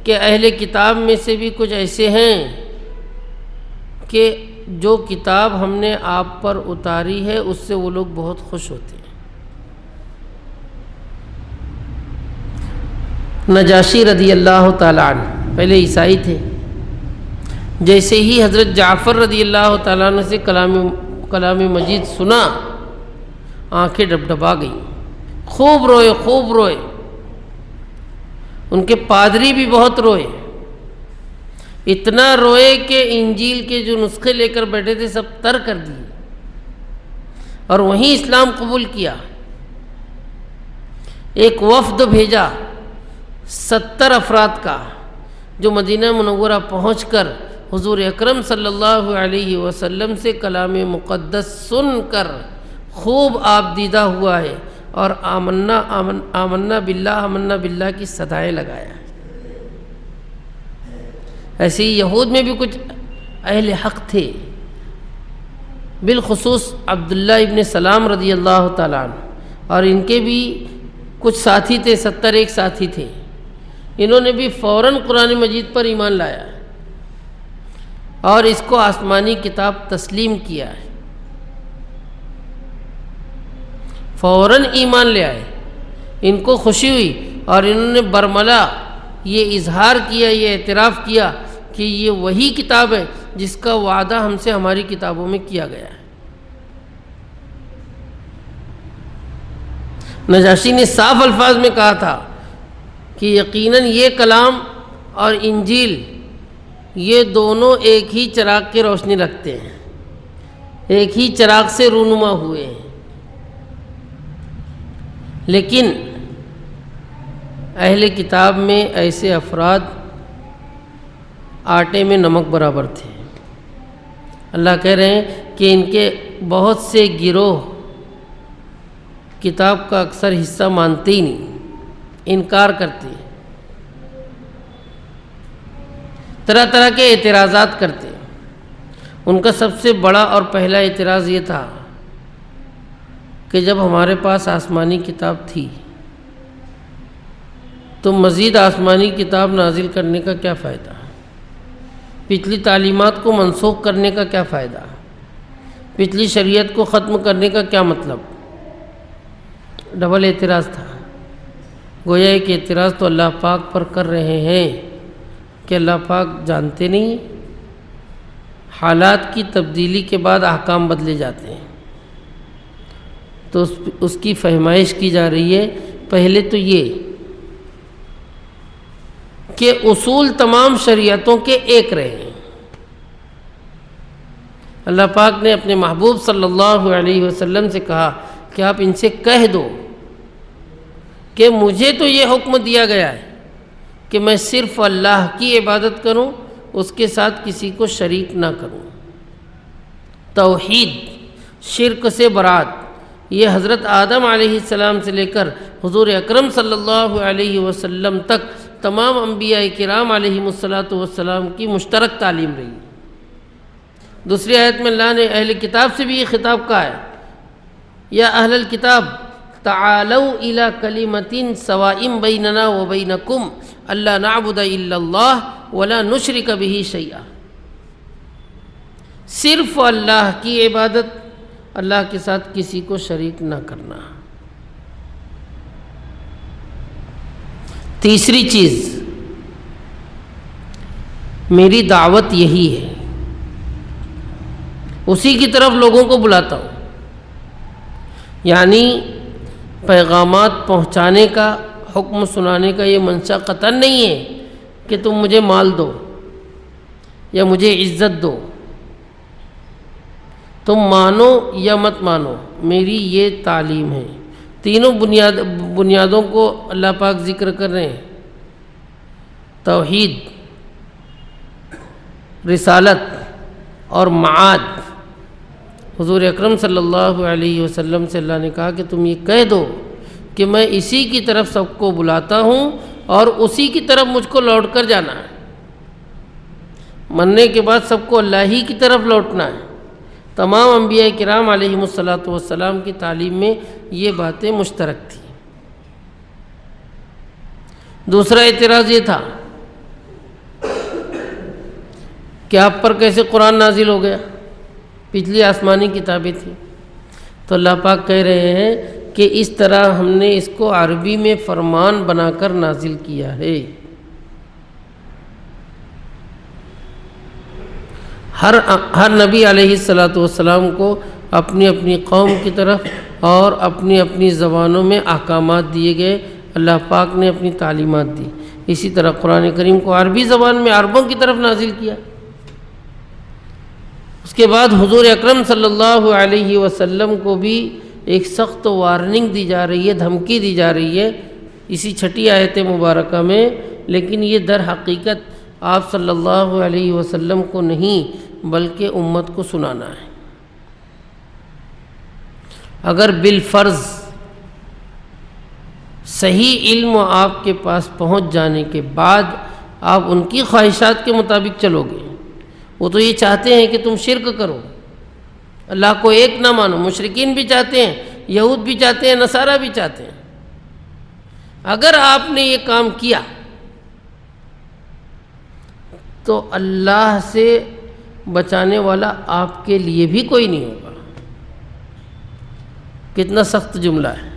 کہ اہل کتاب میں سے بھی کچھ ایسے ہیں کہ جو کتاب ہم نے آپ پر اتاری ہے اس سے وہ لوگ بہت خوش ہوتے ہیں۔ نجاشی رضی اللہ تعالیٰ عنہ پہلے عیسائی تھے، جیسے ہی حضرت جعفر رضی اللہ تعالیٰ عنہ سے کلام مجید سنا آنکھیں ڈبڈبا گئیں، خوب روئے۔ ان کے پادری بھی بہت روئے، اتنا روئے کہ انجیل کے جو نسخے لے کر بیٹھے تھے سب تر کر دیے، اور وہیں اسلام قبول کیا۔ ایک وفد بھیجا 70 افراد کا، جو مدینہ منورہ پہنچ کر حضور اکرم صلی اللہ علیہ وسلم سے کلام مقدس سن کر خوب آپ دیدہ ہوا ہے، اور آمنا باللہ کی صدائیں لگایا۔ ایسے ہی یہود میں بھی کچھ اہل حق تھے، بالخصوص عبداللہ ابن سلام رضی اللہ تعالیٰ عنہ، اور ان کے بھی کچھ ساتھی تھے، 71 ساتھی تھے۔ انہوں نے بھی فوراً قرآن مجید پر ایمان لایا اور اس کو آسمانی کتاب تسلیم کیا ہے، فوراً ایمان لے آئے۔ ان کو خوشی ہوئی اور انہوں نے برملا یہ اظہار کیا، یہ اعتراف کیا کہ یہ وہی کتاب ہے جس کا وعدہ ہم سے ہماری کتابوں میں کیا گیا ہے۔ نجاشی نے صاف الفاظ میں کہا تھا کہ یقیناً یہ کلام اور انجیل یہ دونوں ایک ہی چراغ کی روشنی رکھتے ہیں، ایک ہی چراغ سے رونما ہوئے ہیں، لیکن اہل کتاب میں ایسے افراد آٹے میں نمک برابر تھے۔ اللہ کہہ رہے ہیں کہ ان کے بہت سے گروہ کتاب کا اکثر حصہ مانتے ہی نہیں، انکار کرتے ہیں، طرح طرح کے اعتراضات کرتے ہیں۔ ان کا سب سے بڑا اور پہلا اعتراض یہ تھا کہ جب ہمارے پاس آسمانی کتاب تھی تو مزید آسمانی کتاب نازل کرنے کا کیا فائدہ؟ پچھلی تعلیمات کو منسوخ کرنے کا کیا فائدہ؟ پچھلی شریعت کو ختم کرنے کا کیا مطلب؟ ڈبل اعتراض تھا. گویا ایک اعتراض تو اللہ پاک پر کر رہے ہیں کہ اللہ پاک جانتے نہیں، حالات کی تبدیلی کے بعد احکام بدلے جاتے ہیں، تو اس کی فہمائش کی جا رہی ہے. پہلے تو یہ کہ اصول تمام شریعتوں کے ایک رہے ہیں. اللہ پاک نے اپنے محبوب صلی اللہ علیہ وسلم سے کہا کہ آپ ان سے کہہ دو کہ مجھے تو یہ حکم دیا گیا ہے کہ میں صرف اللہ کی عبادت کروں، اس کے ساتھ کسی کو شریک نہ کروں. توحید، شرک سے برات، یہ حضرت آدم علیہ السلام سے لے کر حضور اکرم صلی اللہ علیہ وسلم تک تمام انبیاء کرام علیہم السلام کی مشترک تعلیم رہی. دوسری آیت میں اللہ نے اہل کتاب سے بھی یہ خطاب کہا ہے، یا اہل الکتاب تعالوا الی کلمۃ سواء بیننا وبینکم الا نعبد الا اللہ ولا نشرک بہ شیئا. صرف اللہ کی عبادت، اللہ کے ساتھ کسی کو شریک نہ کرنا. تیسری چیز، میری دعوت یہی ہے، اسی کی طرف لوگوں کو بلاتا ہوں. یعنی پیغامات پہنچانے کا، حکم سنانے کا یہ منشا قطعاً نہیں ہے کہ تم مجھے مال دو یا مجھے عزت دو، تم مانو یا مت مانو، میری یہ تعلیم ہے. تینوں بنیادوں کو اللہ پاک ذکر کر رہے ہیں، توحید، رسالت اور معاد. حضور اکرم صلی اللہ علیہ وسلم سے اللہ نے کہا کہ تم یہ کہہ دو کہ میں اسی کی طرف سب کو بلاتا ہوں اور اسی کی طرف مجھ کو لوٹ کر جانا ہے. مرنے کے بعد سب کو اللہ ہی کی طرف لوٹنا ہے. تمام انبیاء کرام علیہم السلام کی تعلیم میں یہ باتیں مشترک تھیں. دوسرا اعتراض یہ تھا کہ آپ پر کیسے قرآن نازل ہو گیا، پچھلی آسمانی کتابیں تھیں. تو اللہ پاک کہہ رہے ہیں کہ اس طرح ہم نے اس کو عربی میں فرمان بنا کر نازل کیا ہے. ہر نبی علیہ السلام کو اپنی اپنی قوم کی طرف اور اپنی اپنی زبانوں میں احکامات دیے گئے، اللہ پاک نے اپنی تعلیمات دی. اسی طرح قرآن کریم کو عربی زبان میں عربوں کی طرف نازل کیا. اس کے بعد حضور اکرم صلی اللہ علیہ وسلم کو بھی ایک سخت وارننگ دی جا رہی ہے، دھمکی دی جا رہی ہے اسی چھٹی آیت مبارکہ میں. لیکن یہ در حقیقت آپ صلی اللہ علیہ وسلم کو نہیں بلکہ امت کو سنانا ہے. اگر بالفرض صحیح علم آپ کے پاس پہنچ جانے کے بعد آپ ان کی خواہشات کے مطابق چلو گے، وہ تو یہ چاہتے ہیں کہ تم شرک کرو، اللہ کو ایک نہ مانو. مشرکین بھی چاہتے ہیں، یہود بھی چاہتے ہیں، نصارہ بھی چاہتے ہیں. اگر آپ نے یہ کام کیا تو اللہ سے بچانے والا آپ کے لیے بھی کوئی نہیں ہوگا. کتنا سخت جملہ ہے.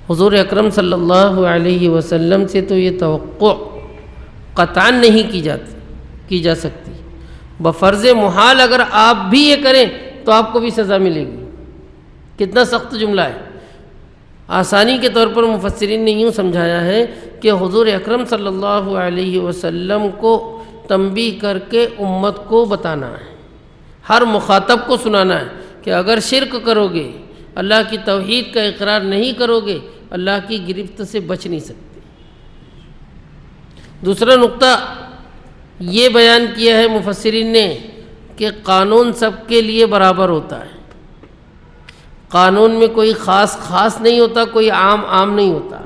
حضور اکرم صلی اللہ علیہ وسلم سے تو یہ توقع قطعاً نہیں کی جا سکتی. بفرض محال اگر آپ بھی یہ کریں تو آپ کو بھی سزا ملے گی. کتنا سخت جملہ ہے. آسانی کے طور پر مفسرین نے یوں سمجھایا ہے کہ حضور اکرم صلی اللہ علیہ وسلم کو تنبیہ کر کے امت کو بتانا ہے، ہر مخاطب کو سنانا ہے کہ اگر شرک کرو گے، اللہ کی توحید کا اقرار نہیں کرو گے، اللہ کی گرفت سے بچ نہیں سکتے. دوسرا نقطہ یہ بیان کیا ہے مفسرین نے کہ قانون سب کے لیے برابر ہوتا ہے. قانون میں کوئی خاص نہیں ہوتا، کوئی عام نہیں ہوتا.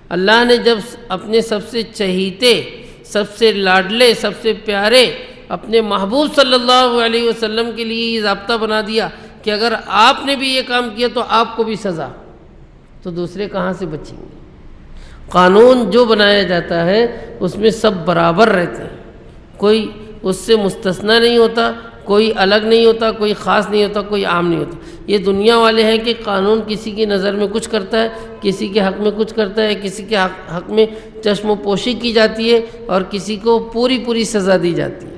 اللہ نے جب اپنے سب سے چہیتے، سب سے لاڈلے، سب سے پیارے اپنے محبوب صلی اللہ علیہ وسلم کے لیے یہ ضابطہ بنا دیا کہ اگر آپ نے بھی یہ کام کیا تو آپ کو بھی سزا، تو دوسرے کہاں سے بچیں گے؟ قانون جو بنایا جاتا ہے اس میں سب برابر رہتے ہیں، کوئی اس سے مستثنی نہیں ہوتا، کوئی الگ نہیں ہوتا، کوئی خاص نہیں ہوتا، کوئی عام نہیں ہوتا۔ یہ دنیا والے ہیں کہ قانون کسی کی نظر میں کچھ کرتا ہے، کسی کے حق میں کچھ کرتا ہے، کسی کے حق میں چشم و پوشی کی جاتی ہے اور کسی کو پوری سزا دی جاتی ہے۔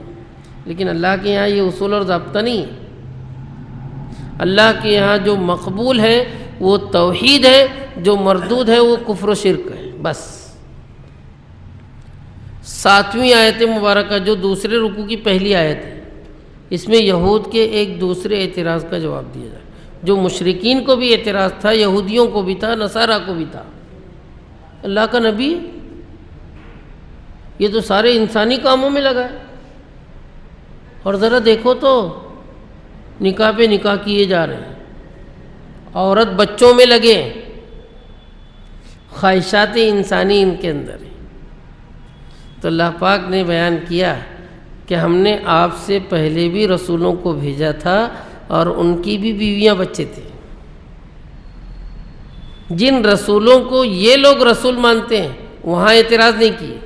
لیکن اللہ کے یہاں یہ اصول اور ضابطہ نہیں ہے۔ اللہ کے یہاں جو مقبول ہے وہ توحید ہے، جو مردود ہے وہ کفر و شرک ہے، بس۔ 7ویں آیت مبارکہ جو دوسرے رکوع کی پہلی آیت ہے، اس میں یہود کے ایک دوسرے اعتراض کا جواب دیا جائے۔ جو مشرکین کو بھی اعتراض تھا، یہودیوں کو بھی تھا، نصارہ کو بھی تھا، اللہ کا نبی یہ تو سارے انسانی کاموں میں لگا ہے، اور ذرا دیکھو تو نکاح پہ نکاح کیے جا رہے ہیں، عورت بچوں میں لگے، خواہشات انسانی ان کے اندر ہیں۔ تو اللہ پاک نے بیان کیا کہ ہم نے آپ سے پہلے بھی رسولوں کو بھیجا تھا اور ان کی بھی بیویاں بچے تھے۔ جن رسولوں کو یہ لوگ رسول مانتے ہیں وہاں اعتراض نہیں کیے۔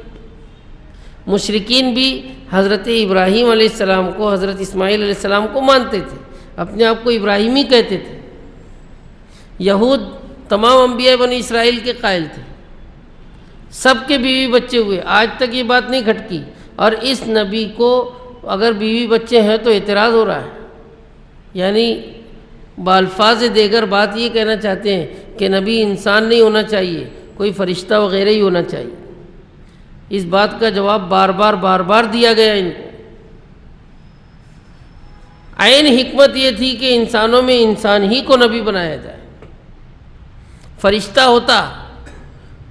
مشرکین بھی حضرت ابراہیم علیہ السلام کو، حضرت اسماعیل علیہ السلام کو مانتے تھے، اپنے آپ کو ابراہیمی کہتے تھے۔ یہود تمام انبیاء بنی اسرائیل کے قائل تھے، سب کے بیوی بچے ہوئے، آج تک یہ بات نہیں کھٹکی، اور اس نبی کو اگر بیوی بچے ہیں تو اعتراض ہو رہا ہے۔ یعنی بالفاظ دیگر بات یہ کہنا چاہتے ہیں کہ نبی انسان نہیں ہونا چاہیے، کوئی فرشتہ وغیرہ ہی ہونا چاہیے۔ اس بات کا جواب بار بار دیا گیا ان کو۔ عین حکمت یہ تھی کہ انسانوں میں انسان ہی کو نبی بنایا جائے۔ فرشتہ ہوتا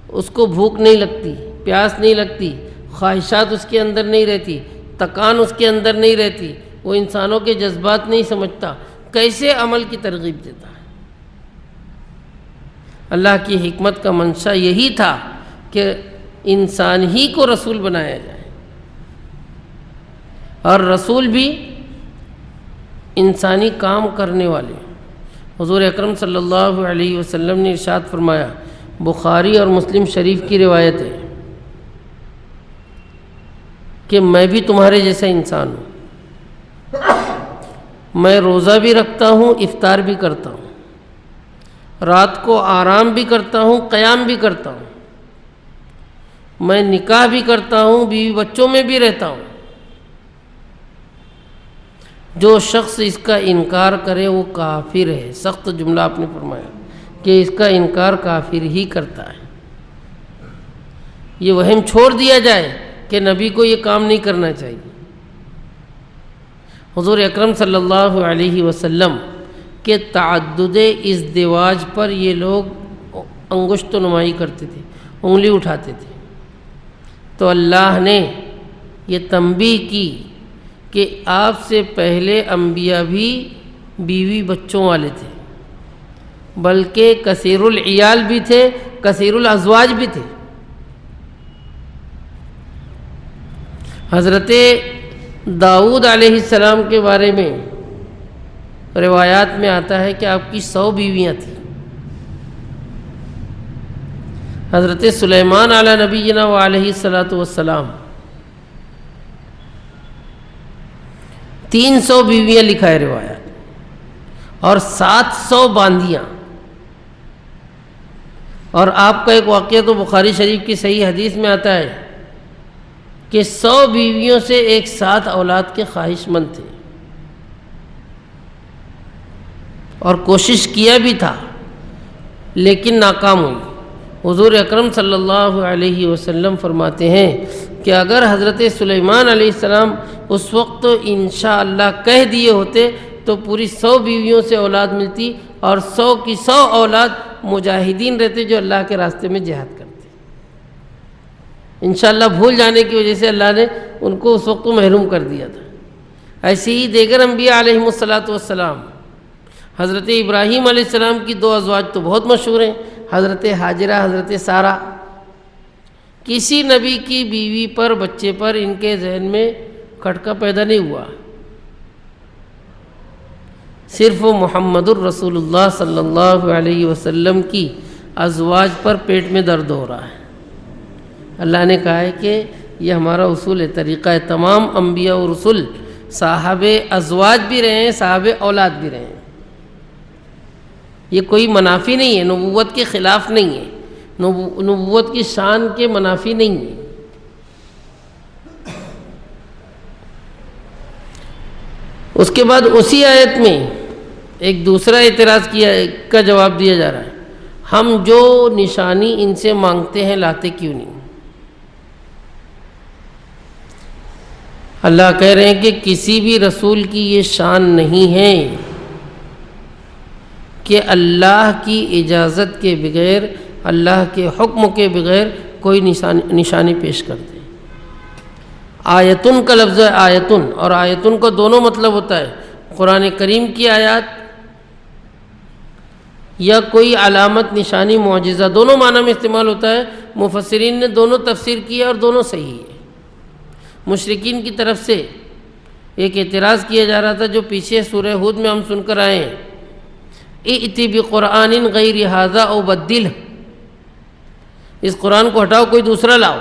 اس کو بھوک نہیں لگتی، پیاس نہیں لگتی، خواہشات اس کے اندر نہیں رہتی، تکان اس کے اندر نہیں رہتی، وہ انسانوں کے جذبات نہیں سمجھتا، کیسے عمل کی ترغیب دیتا ہے؟ اللہ کی حکمت کا منشا یہی تھا کہ انسان ہی کو رسول بنایا جائے، اور رسول بھی انسانی کام کرنے والے۔ حضور اکرم صلی اللہ علیہ وسلم نے ارشاد فرمایا، بخاری اور مسلم شریف کی روایت ہے کہ میں بھی تمہارے جیسا انسان ہوں، میں روزہ بھی رکھتا ہوں، افطار بھی کرتا ہوں، رات کو آرام بھی کرتا ہوں، قیام بھی کرتا ہوں، میں نکاح بھی کرتا ہوں، بیوی بچوں میں بھی رہتا ہوں۔ جو شخص اس کا انکار کرے وہ کافر ہے۔ سخت جملہ آپ نے فرمایا کہ اس کا انکار کافر ہی کرتا ہے۔ یہ وہم چھوڑ دیا جائے کہ نبی کو یہ کام نہیں کرنا چاہیے۔ حضور اکرم صلی اللہ علیہ وسلم کے تعدد ازدواج پر یہ لوگ انگشت نمائی کرتے تھے، انگلی اٹھاتے تھے، تو اللہ نے یہ تنبیہ کی کہ آپ سے پہلے انبیاء بھی بیوی بچوں والے تھے، بلکہ کثیر العیال بھی تھے، کثیر الازواج بھی تھے۔ حضرت داؤد علیہ السلام کے بارے میں روایات میں آتا ہے کہ آپ کی 100 بیویاں تھیں۔ حضرت سلیمان علی نبینا وعلیہ الصلاۃ والسلام 300 بیویاں لکھا ہے روایات، اور 700 باندیاں۔ اور آپ کا ایک واقعہ تو بخاری شریف کی صحیح حدیث میں آتا ہے کہ 100 بیویوں سے ایک ساتھ اولاد کے خواہش مند تھے، اور کوشش کیا بھی تھا لیکن ناکام ہوئی۔ حضور اکرم صلی اللہ علیہ وسلم فرماتے ہیں کہ اگر حضرت سلیمان علیہ السلام اس وقت انشاءاللہ کہہ دیے ہوتے تو پوری 100 بیویوں سے اولاد ملتی، اور 100 کی 100 اولاد مجاہدین رہتے جو اللہ کے راستے میں جہاد کرتے۔ انشاءاللہ بھول جانے کی وجہ سے اللہ نے ان کو اس وقت محروم کر دیا تھا۔ ایسے ہی دیگر انبیاء علیہم الصلاۃ والسلام، حضرت ابراہیم علیہ السلام کی 2 ازواج تو بہت مشہور ہیں، حضرت ہاجرہ، حضرت سارہ۔ کسی نبی کی بیوی پر، بچے پر ان کے ذہن میں کھٹکا پیدا نہیں ہوا، صرف محمد الرسول اللہ صلی اللہ علیہ وسلم کی ازواج پر پیٹ میں درد ہو رہا ہے۔ اللہ نے کہا ہے کہ یہ ہمارا اصول ہے، طریقہ ہے، تمام انبیاء و رسول صاحب ازواج بھی رہے ہیں، صاحب اولاد بھی رہے ہیں۔ یہ کوئی منافی نہیں ہے، نبوت کے خلاف نہیں ہے، نبوت کی شان کے منافی نہیں ہے۔ اس کے بعد اسی آیت میں ایک دوسرا اعتراض کا جواب دیا جا رہا ہے، ہم جو نشانی ان سے مانگتے ہیں لاتے کیوں نہیں؟ اللہ کہہ رہے ہیں کہ کسی بھی رسول کی یہ شان نہیں ہے کہ اللہ کی اجازت کے بغیر، اللہ کے حکم کے بغیر کوئی نشانی پیش کر دے۔ آیتن کا لفظ ہے آیتن، اور آیتن کا دونوں مطلب ہوتا ہے، قرآن کریم کی آیات یا کوئی علامت، نشانی، معجزہ، دونوں معنی میں استعمال ہوتا ہے۔ مفسرین نے دونوں تفسیر کی ہے اور دونوں صحیح ہے۔ مشرکین کی طرف سے ایک اعتراض کیا جا رہا تھا جو پیچھے سورہ ہود میں ہم سن کر آئے ہیں، ائتی بقرآن غیر ھذا او بدلہ، اس قرآن کو ہٹاؤ کوئی دوسرا لاؤ،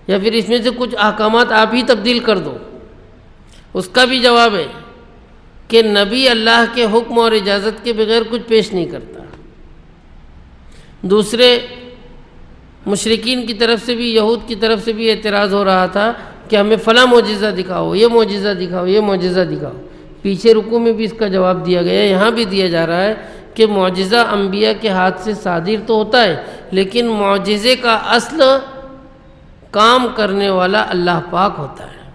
یا پھر اس میں سے کچھ احکامات آپ ہی تبدیل کر دو۔ اس کا بھی جواب ہے کہ نبی اللہ کے حکم اور اجازت کے بغیر کچھ پیش نہیں کرتا۔ دوسرے مشرکین کی طرف سے بھی، یہود کی طرف سے بھی اعتراض ہو رہا تھا کہ ہمیں فلاں معجزہ دکھاؤ، یہ معجزہ دکھاؤ، یہ معجزہ دکھاؤ۔ پیچھے رکوع میں بھی اس کا جواب دیا گیا ہے، یہاں بھی دیا جا رہا ہے کہ معجزہ انبیاء کے ہاتھ سے صادر تو ہوتا ہے، لیکن معجزے کا اصل کام کرنے والا اللہ پاک ہوتا ہے۔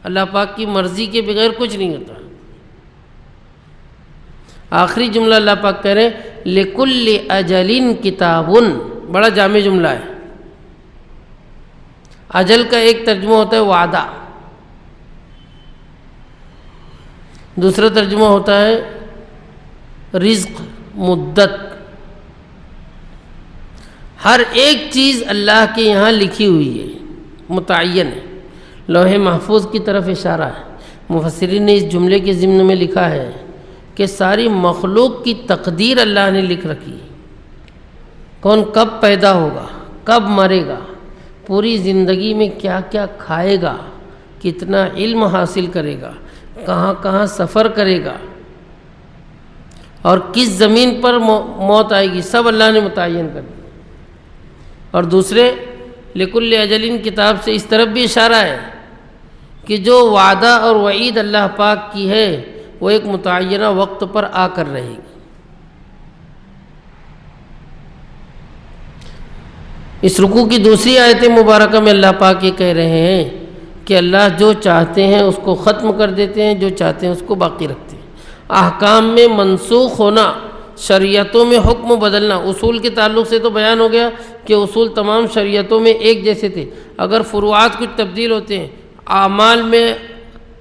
اللہ پاک کی مرضی کے بغیر کچھ نہیں ہوتا۔ آخری جملہ اللہ پاک کہہ رہے ہیں لِكُلِّ أَجَلٍ كِتَابٌ، بڑا جامع جملہ ہے۔ اجل کا ایک ترجمہ ہوتا ہے وعدہ، دوسرا ترجمہ ہوتا ہے رزق، مدت۔ ہر ایک چیز اللہ کے یہاں لکھی ہوئی ہے، متعین ہے، لوح محفوظ کی طرف اشارہ ہے۔ مفسرین نے اس جملے کے ضمن میں لکھا ہے کہ ساری مخلوق کی تقدیر اللہ نے لکھ رکھی ہے، کون کب پیدا ہوگا، کب مرے گا، پوری زندگی میں کیا کیا کھائے گا، کتنا علم حاصل کرے گا، کہاں کہاں سفر کرے گا، اور کس زمین پر موت آئے گی، سب اللہ نے متعین کر دیا۔ اور دوسرے لِكُلِّ أَجَلٍ کتاب سے اس طرف بھی اشارہ ہے کہ جو وعدہ اور وعید اللہ پاک کی ہے وہ ایک متعینہ وقت پر آ کر رہے گی۔ اس رکوع کی دوسری آیت مبارکہ میں اللہ پاک یہ کہہ رہے ہیں کہ اللہ جو چاہتے ہیں اس کو ختم کر دیتے ہیں، جو چاہتے ہیں اس کو باقی رکھتے ہیں۔ احکام میں منسوخ ہونا، شریعتوں میں حکم بدلنا، اصول کے تعلق سے تو بیان ہو گیا کہ اصول تمام شریعتوں میں ایک جیسے تھے، اگر فروعات کچھ تبدیل ہوتے ہیں، اعمال میں،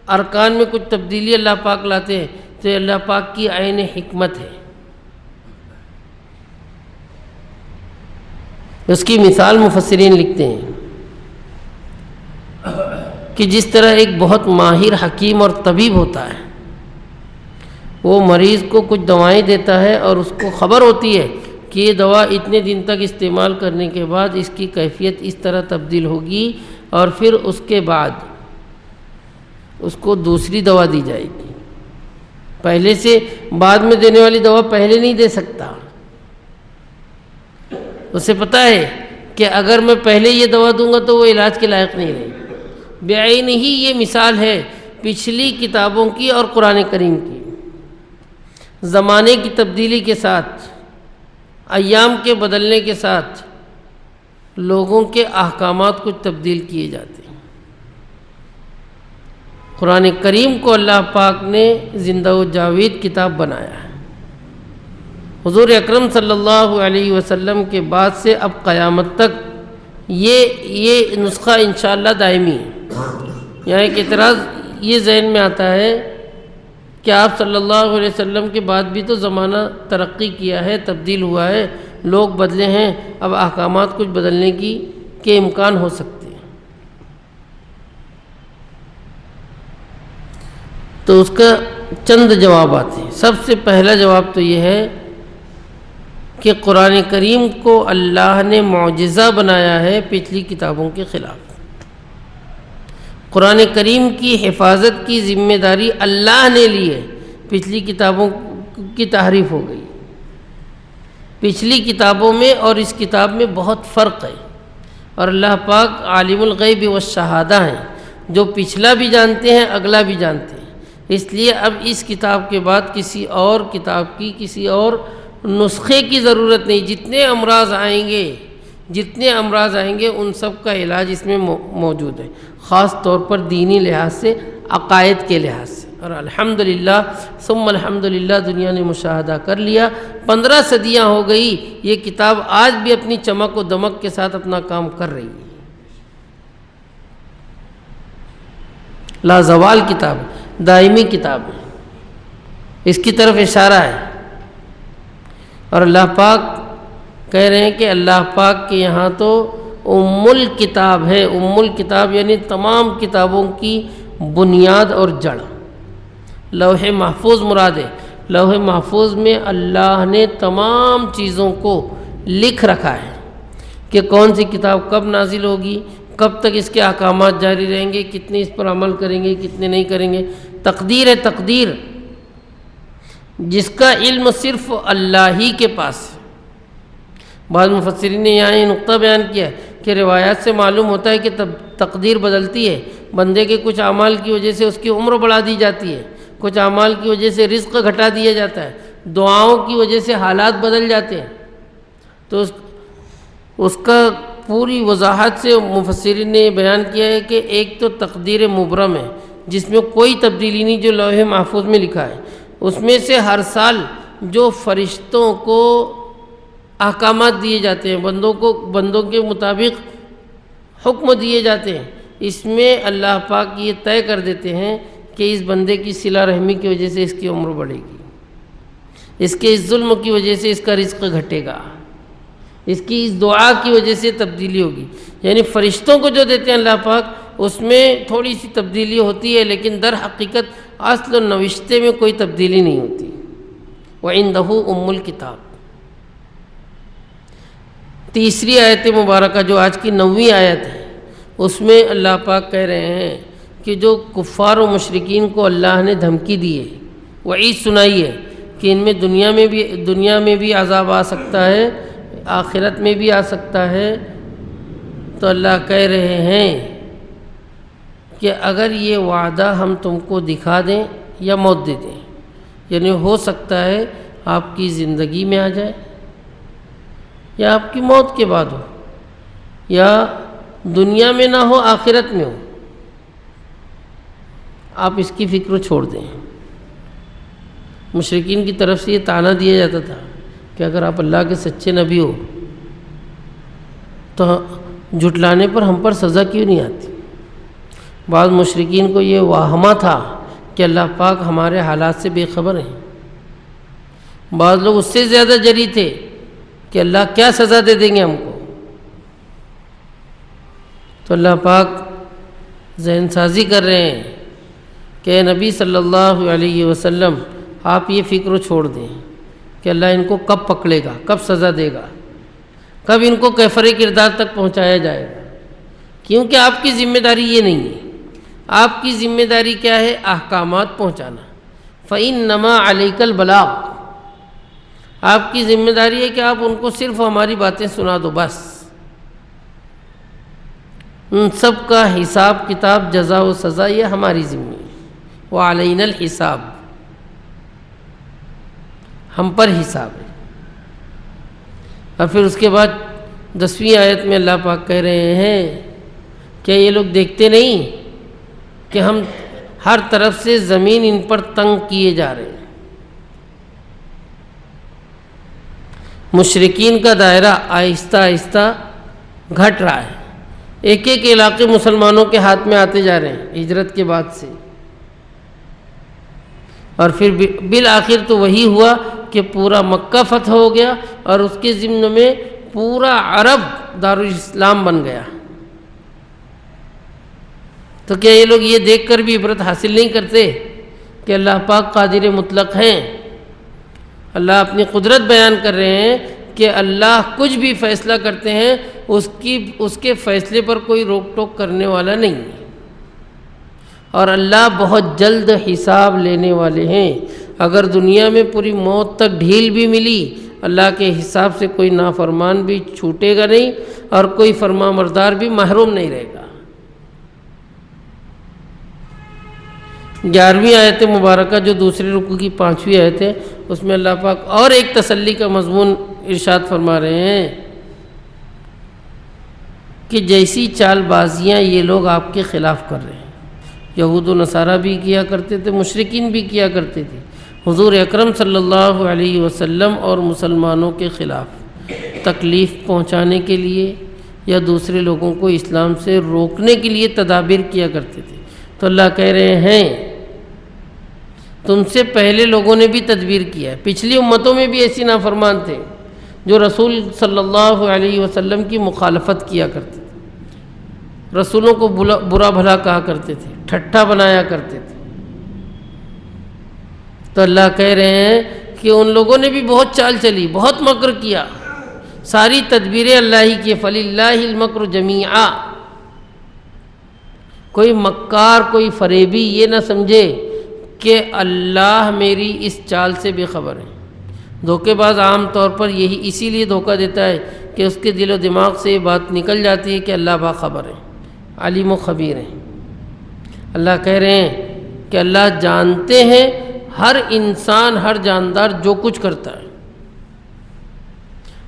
ارکان میں کچھ تبدیلی اللہ پاک لاتے ہیں تو یہ اللہ پاک کی عین حکمت ہے۔ اس کی مثال مفسرین لکھتے ہیں کہ جس طرح ایک بہت ماہر حکیم اور طبیب ہوتا ہے، وہ مریض کو کچھ دوائیں دیتا ہے اور اس کو خبر ہوتی ہے کہ یہ دوا اتنے دن تک استعمال کرنے کے بعد اس کی کیفیت اس طرح تبدیل ہوگی، اور پھر اس کے بعد اس کو دوسری دوا دی جائے گی۔ پہلے سے بعد میں دینے والی دوا پہلے نہیں دے سکتا، اسے پتہ ہے کہ اگر میں پہلے یہ دوا دوں گا تو وہ علاج کے لائق نہیں رہے گی۔ بعین ہی یہ مثال ہے پچھلی کتابوں کی اور قرآن کریم کی۔ زمانے کی تبدیلی کے ساتھ، ایام کے بدلنے کے ساتھ لوگوں کے احکامات کچھ تبدیل کیے جاتے ہیں۔ قرآن کریم کو اللہ پاک نے زندہ و جاوید کتاب بنایا ہے۔ حضور اکرم صلی اللہ علیہ وسلم کے بعد سے اب قیامت تک یہ نسخہ انشاءاللہ دائمی ہے۔ یہاں ایک اعتراض یہ ذہن میں آتا ہے کہ آپ صلی اللہ علیہ وسلم کے بعد بھی تو زمانہ ترقی کیا ہے، تبدیل ہوا ہے، لوگ بدلے ہیں، اب احکامات کچھ بدلنے کے امکان ہو سکتے ہیں۔ تو اس کا چند جوابات ہیں۔ سب سے پہلا جواب تو یہ ہے کہ قرآن کریم کو اللہ نے معجزہ بنایا ہے پچھلی کتابوں کے خلاف۔ قرآن کریم کی حفاظت کی ذمہ داری اللہ نے لی ہے۔ پچھلی کتابوں کی تحریف ہو گئی، پچھلی کتابوں میں اور اس کتاب میں بہت فرق ہے، اور اللہ پاک عالم الغیب والشہادہ ہیں، جو پچھلا بھی جانتے ہیں اگلا بھی جانتے ہیں۔ اس لیے اب اس کتاب کے بعد کسی اور کتاب کی، کسی اور نسخے کی ضرورت نہیں۔ جتنے امراض آئیں گے ان سب کا علاج اس میں موجود ہے، خاص طور پر دینی لحاظ سے، عقائد کے لحاظ سے۔ اور الحمدللہ ثم الحمدللہ دنیا نے مشاہدہ کر لیا، 15 صدیاں ہو گئی، یہ کتاب آج بھی اپنی چمک و دمک کے ساتھ اپنا کام کر رہی ہے۔ لازوال کتاب ہے، دائمی کتاب ہے، اس کی طرف اشارہ ہے۔ اور اللہ پاک کہہ رہے ہیں کہ اللہ پاک کے یہاں تو ام الکتاب ہے۔ ام الکتاب یعنی تمام کتابوں کی بنیاد اور جڑ۔ لوح محفوظ مراد ہے، لوح محفوظ میں اللہ نے تمام چیزوں کو لکھ رکھا ہے کہ کون سی کتاب کب نازل ہوگی، کب تک اس کے احکامات جاری رہیں گے، کتنے اس پر عمل کریں گے، کتنے نہیں کریں گے۔ تقدیر ہے، تقدیر جس کا علم صرف اللہ ہی کے پاس ہے۔ بعض مفسرین نے یہاں یہ نقطہ بیان کیا ہے کہ روایات سے معلوم ہوتا ہے کہ تقدیر بدلتی ہے، بندے کے کچھ اعمال کی وجہ سے اس کی عمر بڑھا دی جاتی ہے، کچھ اعمال کی وجہ سے رزق گھٹا دیا جاتا ہے، دعاؤں کی وجہ سے حالات بدل جاتے ہیں۔ تو اس کا پوری وضاحت سے مفسرین نے یہ بیان کیا ہے کہ ایک تو تقدیر مبرم ہے جس میں کوئی تبدیلی نہیں، جو لوح محفوظ میں لکھا ہے، اس میں سے ہر سال جو فرشتوں کو احکامات دیے جاتے ہیں، بندوں کے مطابق حکم دیے جاتے ہیں، اس میں اللہ پاک یہ طے کر دیتے ہیں کہ اس بندے کی صلہ رحمی کی وجہ سے اس کی عمر بڑھے گی، اس کے اس ظلم کی وجہ سے اس کا رزق گھٹے گا، اس کی اس دعا کی وجہ سے تبدیلی ہوگی۔ یعنی فرشتوں کو جو دیتے ہیں اللہ پاک، اس میں تھوڑی سی تبدیلی ہوتی ہے، لیکن در حقیقت اصل و نوشتے میں کوئی تبدیلی نہیں ہوتی۔ وَعِندَهُ أُمُّ الْكِتَابِ۔ تیسری آیت مبارکہ جو آج کی 9ویں آیت ہے، اس میں اللہ پاک کہہ رہے ہیں کہ جو کفار و مشرکین کو اللہ نے دھمکی دی ہے، وعید سنائی ہے کہ ان میں دنیا میں بھی عذاب آ سکتا ہے، آخرت میں بھی آ سکتا ہے، تو اللہ کہہ رہے ہیں کہ اگر یہ وعدہ ہم تم کو دکھا دیں یا موت دے دیں، یعنی ہو سکتا ہے آپ کی زندگی میں آ جائے یا آپ کی موت کے بعد ہو، یا دنیا میں نہ ہو آخرت میں ہو، آپ اس کی فکر چھوڑ دیں۔ مشرکین کی طرف سے یہ طعنہ دیا جاتا تھا کہ اگر آپ اللہ کے سچے نبی ہو تو جھٹلانے پر ہم پر سزا کیوں نہیں آتی؟ بعض مشرکین کو یہ واہمہ تھا کہ اللہ پاک ہمارے حالات سے بے خبر ہیں، بعض لوگ اس سے زیادہ جری تھے کہ اللہ کیا سزا دے دیں گے ہم کو۔ تو اللہ پاک ذہن سازی کر رہے ہیں کہ اے نبی صلی اللہ علیہ وسلم، آپ یہ فکر چھوڑ دیں کہ اللہ ان کو کب پکڑے گا، کب سزا دے گا، کب ان کو کیفر کردار تک پہنچایا جائے گا، کیونکہ آپ کی ذمہ داری یہ نہیں ہے۔ آپ کی ذمہ داری کیا ہے؟ احکامات پہنچانا۔ فَإِنَّمَا عَلَيْكَ الْبَلَاغُ۔ آپ کی ذمہ داری ہے کہ آپ ان کو صرف ہماری باتیں سنا دو، بس۔ ان سب کا حساب کتاب، جزا و سزا یہ ہماری ذمہ ہے۔ وَعَلَيْنَا الْحِسَابُ، ہم پر حساب ہے۔ اور پھر اس کے بعد 10ویں آیت میں اللہ پاک کہہ رہے ہیں کہ یہ لوگ دیکھتے نہیں کہ ہم ہر طرف سے زمین ان پر تنگ کیے جا رہے ہیں۔ مشرکین کا دائرہ آہستہ آہستہ گھٹ رہا ہے، ایک ایک علاقے مسلمانوں کے ہاتھ میں آتے جا رہے ہیں ہجرت کے بعد سے، اور پھر بالآخر تو وہی ہوا کہ پورا مکہ فتح ہو گیا اور اس کے ضمن میں پورا عرب دارالاسلام بن گیا۔ تو کیا یہ لوگ یہ دیکھ کر بھی عبرت حاصل نہیں کرتے کہ اللہ پاک قادر مطلق ہیں؟ اللہ اپنی قدرت بیان کر رہے ہیں کہ اللہ کچھ بھی فیصلہ کرتے ہیں، اس کے فیصلے پر کوئی روک ٹوک کرنے والا نہیں ہے۔ اور اللہ بہت جلد حساب لینے والے ہیں۔ اگر دنیا میں پوری موت تک ڈھیل بھی ملی، اللہ کے حساب سے کوئی نافرمان بھی چھوٹے گا نہیں اور کوئی فرما بردار بھی محروم نہیں رہے گا۔ 11ویں آیت مبارکہ جو دوسرے رکوع کی 5ویں آیت ہے، اس میں اللہ پاک اور ایک تسلی کا مضمون ارشاد فرما رہے ہیں کہ جیسی چال بازیاں یہ لوگ آپ کے خلاف کر رہے ہیں، یہود و نصارہ بھی کیا کرتے تھے، مشرکین بھی کیا کرتے تھے، حضور اکرم صلی اللہ علیہ وسلم اور مسلمانوں کے خلاف تکلیف پہنچانے کے لیے یا دوسرے لوگوں کو اسلام سے روکنے کے لیے تدابیر کیا کرتے تھے۔ تو اللہ کہہ رہے ہیں تم سے پہلے لوگوں نے بھی تدبیر کیا ہے، پچھلی امتوں میں بھی ایسی نافرمان تھے جو رسول صلی اللہ علیہ وسلم کی مخالفت کیا کرتے تھے، رسولوں کو برا بھلا کہا کرتے تھے، ٹھٹھا بنایا کرتے تھے۔ تو اللہ کہہ رہے ہیں کہ ان لوگوں نے بھی بہت چال چلی، بہت مکر کیا، ساری تدبیریں اللہ ہی کی، فَلِلَّهِ الْمَكْرُ جَمِيعًا۔ کوئی مکار، کوئی فریبی یہ نہ سمجھے کہ اللہ میری اس چال سے بے خبر ہے۔ دھوکے باز عام طور پر یہی اسی لیے دھوکہ دیتا ہے کہ اس کے دل و دماغ سے یہ بات نکل جاتی ہے کہ اللہ باخبر ہے، علیم و خبیر ہے۔ اللہ کہہ رہے ہیں کہ اللہ جانتے ہیں ہر انسان، ہر جاندار جو کچھ کرتا ہے،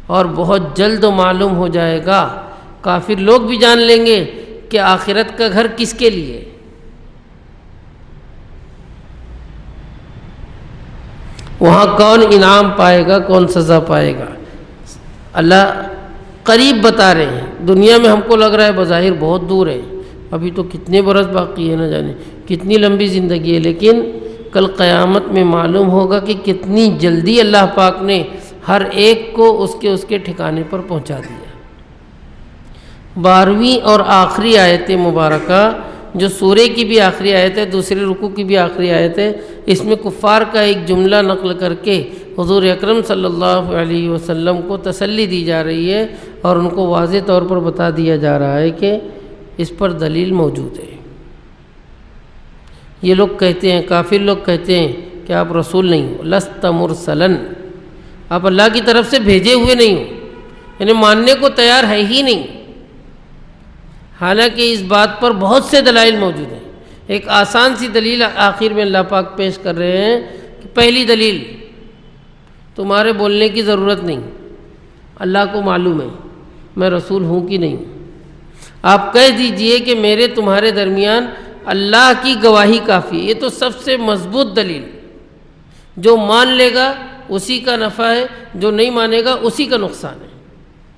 اور بہت جلد معلوم ہو جائے گا، کافر لوگ بھی جان لیں گے کہ آخرت کا گھر کس کے لیے۔ وہاں کون انعام پائے گا، کون سزا پائے گا، اللہ قریب بتا رہے ہیں۔ دنیا میں ہم کو لگ رہا ہے بظاہر بہت دور ہے، ابھی تو کتنے برس باقی ہے، نہ جانے کتنی لمبی زندگی ہے، لیکن کل قیامت میں معلوم ہوگا کہ کتنی جلدی اللہ پاک نے ہر ایک کو اس کے ٹھکانے پر پہنچا دیا۔ 12ویں اور آخری آیت مبارکہ جو سورے کی بھی آخری آیت ہے، دوسرے رکوع کی بھی آخری آیت ہے، اس میں کفار کا ایک جملہ نقل کر کے حضور اکرم صلی اللہ علیہ وسلم کو تسلی دی جا رہی ہے اور ان کو واضح طور پر بتا دیا جا رہا ہے کہ اس پر دلیل موجود ہے۔ یہ لوگ کہتے ہیں، کافر لوگ کہتے ہیں کہ آپ رسول نہیں ہو، لست مرسلن، آپ اللہ کی طرف سے بھیجے ہوئے نہیں ہو، یعنی ماننے کو تیار ہے ہی نہیں۔ حالانکہ اس بات پر بہت سے دلائل موجود ہیں۔ ایک آسان سی دلیل آخر میں اللہ پاک پیش کر رہے ہیں کہ پہلی دلیل، تمہارے بولنے کی ضرورت نہیں، اللہ کو معلوم ہے میں رسول ہوں کہ نہیں۔ آپ کہہ دیجئے کہ میرے تمہارے درمیان اللہ کی گواہی کافی ہے۔ یہ تو سب سے مضبوط دلیل، جو مان لے گا اسی کا نفع ہے، جو نہیں مانے گا اسی کا نقصان ہے،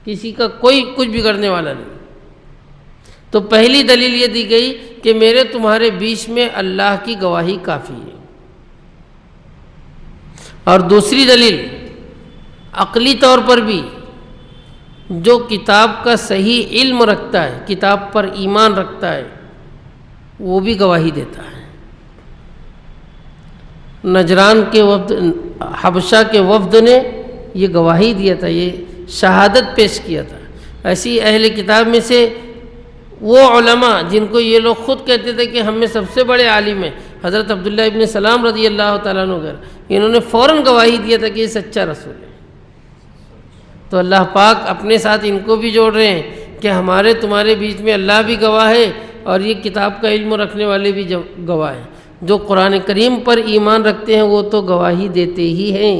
کسی کا کوئی کچھ بگڑنے والا نہیں۔ تو پہلی دلیل یہ دی گئی کہ میرے تمہارے بیچ میں اللہ کی گواہی کافی ہے۔ اور دوسری دلیل عقلی طور پر بھی، جو کتاب کا صحیح علم رکھتا ہے، کتاب پر ایمان رکھتا ہے، وہ بھی گواہی دیتا ہے۔ نجران کے وفد، حبشہ کے وفد نے یہ گواہی دیا تھا، یہ شہادت پیش کیا تھا۔ ایسی اہل کتاب میں سے وہ علماء جن کو یہ لوگ خود کہتے تھے کہ ہم میں سب سے بڑے عالم ہیں، حضرت عبداللہ ابن سلام رضی اللہ تعالیٰ عنہ غیر، انہوں نے فوراً گواہی دیا تھا کہ یہ سچا رسول ہے۔ تو اللہ پاک اپنے ساتھ ان کو بھی جوڑ رہے ہیں کہ ہمارے تمہارے بیچ میں اللہ بھی گواہ ہے اور یہ کتاب کا علم رکھنے والے بھی گواہ ہیں۔ جو قرآن کریم پر ایمان رکھتے ہیں وہ تو گواہی دیتے ہی ہیں۔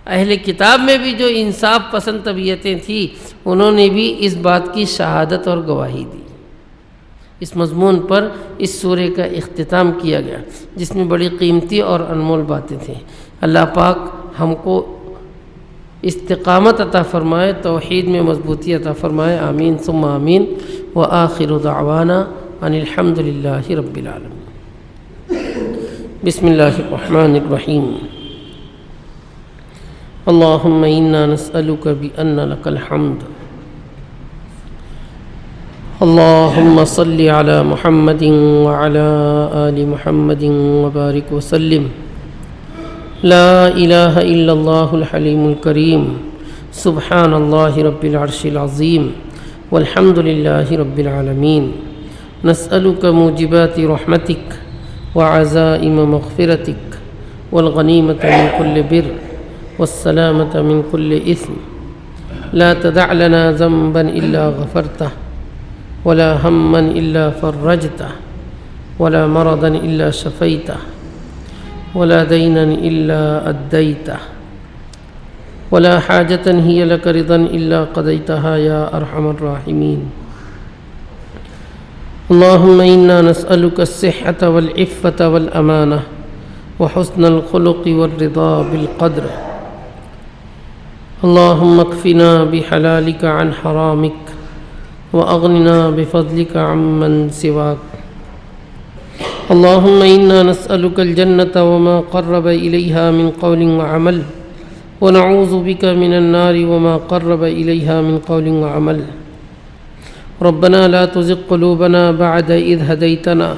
اہل کتاب میں بھی جو انصاف پسند طبیعتیں تھیں، انہوں نے بھی اس بات کی شہادت اور گواہی دی۔ اس مضمون پر اس سورے کا اختتام کیا گیا، جس میں بڑی قیمتی اور انمول باتیں تھیں۔ اللہ پاک ہم کو استقامت عطا فرمائے، توحید میں مضبوطی عطا فرمائے، آمین ثم آمین۔ وآخر دعوانا ان الحمد للہ رب العالمین۔ بسم اللہ الرحمن الرحیم۔ اللہم انا نسألک بأن لک الحمد، اللہم صل علی محمد وعلی آل محمد وبارک وسلم۔ لا الہ الا اللہ الحلیم الکریم، سبحان اللہ رب العرش العظیم، والحمد للہ رب العالمین۔ نسألك موجبات رحمتك وعزائم مغفرتك والغنيمة من كل بر والسلامة من كل إثم. لا تدع لنا ذنبا إلا غفرته ولا هما إلا فرجته ولا مرضا إلا شفيته ولا دينا إلا أديته ولا حاجة هي لك رضا إلا قضيتها يا أرحم الراحمين. اللهم إنا نسألك الصحة والعفة والأمانة وحسن الخلق والرضا بالقدر. اللهم اكفنا بحلالك عن حرامك وأغننا بفضلك عمن سواك. اللهم إنا نسألك الجنة وما قرب إليها من قول وعمل ونعوذ بك من النار وما قرب إليها من قول وعمل. ربنا لا تزغ قلوبنا بعد إذ هديتنا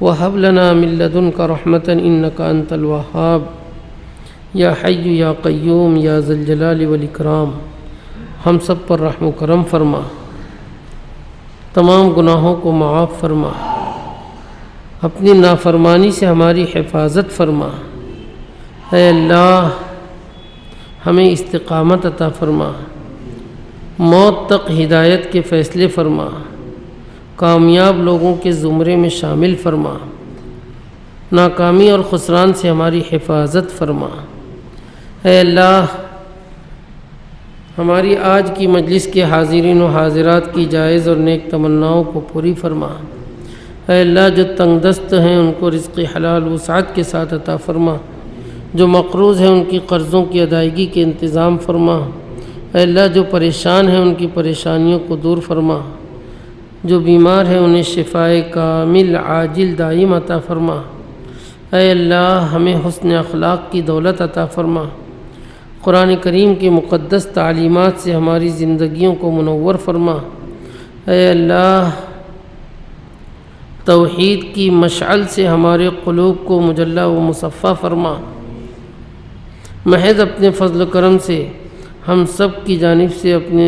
وهب لنا من لدنك رحمة إنك أنت الوهاب. یا حی یا قیوم یا ذی الجلال والاکرام، ہم سب پر رحم و کرم فرما، تمام گناہوں کو معاف فرما، اپنی نافرمانی سے ہماری حفاظت فرما۔ اے اللہ ہمیں استقامت عطا فرما، موت تک ہدایت کے فیصلے فرما، کامیاب لوگوں کے زمرے میں شامل فرما، ناکامی اور خسران سے ہماری حفاظت فرما۔ اے اللہ ہماری آج کی مجلس کے حاضرین و حاضرات کی جائز اور نیک تمناؤں کو پوری فرما۔ اے اللہ جو تنگ دست ہیں ان کو رزق حلال وسعت کے ساتھ عطا فرما، جو مقروض ہیں ان کی قرضوں کی ادائیگی کے انتظام فرما۔ اے اللہ جو پریشان ہیں ان کی پریشانیوں کو دور فرما، جو بیمار ہیں انہیں شفائے کامل عاجل دائم عطا فرما۔ اے اللہ ہمیں حسن اخلاق کی دولت عطا فرما، قرآن کریم کی مقدس تعلیمات سے ہماری زندگیوں کو منور فرما۔ اے اللہ توحید کی مشعل سے ہمارے قلوب کو مجلی و مصفہ فرما۔ محض اپنے فضل و کرم سے ہم سب کی جانب سے اپنے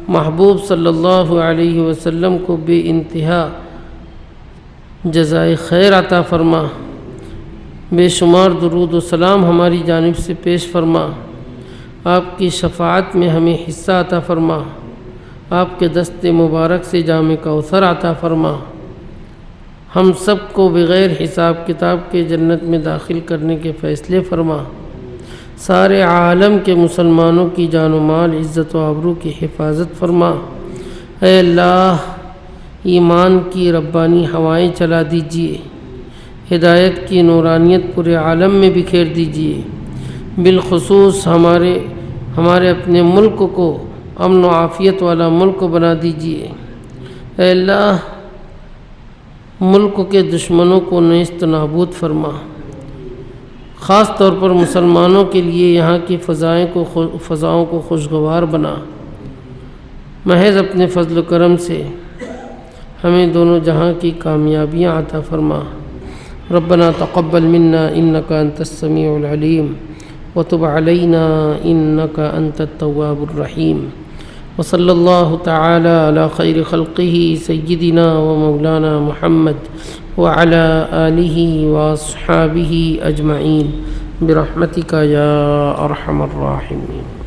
محبوب صلی اللہ علیہ وسلم کو بے انتہا جزائے خیر عطا فرما، بے شمار درود و سلام ہماری جانب سے پیش فرما، آپ کی شفاعت میں ہمیں حصہ عطا فرما، آپ کے دست مبارک سے جام کوثر عطا فرما، ہم سب کو بغیر حساب کتاب کے جنت میں داخل کرنے کے فیصلے فرما، سارے عالم کے مسلمانوں کی جان و مال عزت و آبرو کی حفاظت فرما۔ اے اللہ ایمان کی ربانی ہوائیں چلا دیجیے، ہدایت کی نورانیت پورے عالم میں بکھیر دیجیے، بالخصوص ہمارے اپنے ملک کو امن و عافیت والا ملک بنا دیجیے۔ اے اللہ ملک کے دشمنوں کو نیست نابود فرما، خاص طور پر مسلمانوں کے لیے یہاں کی فضاؤں کو خوشگوار بنا۔ محض اپنے فضل و کرم سے ہمیں دونوں جہاں کی کامیابیاں عطا فرما۔ ربنا تقبل منا انك انت السميع العليم وتب علينا انك انت التواب الرحيم، وصلى الله تعالى على خير خلقه سيدنا ومولانا محمد وعلى آله وأصحابه أجمعين برحمتك يا أرحم الراحمين۔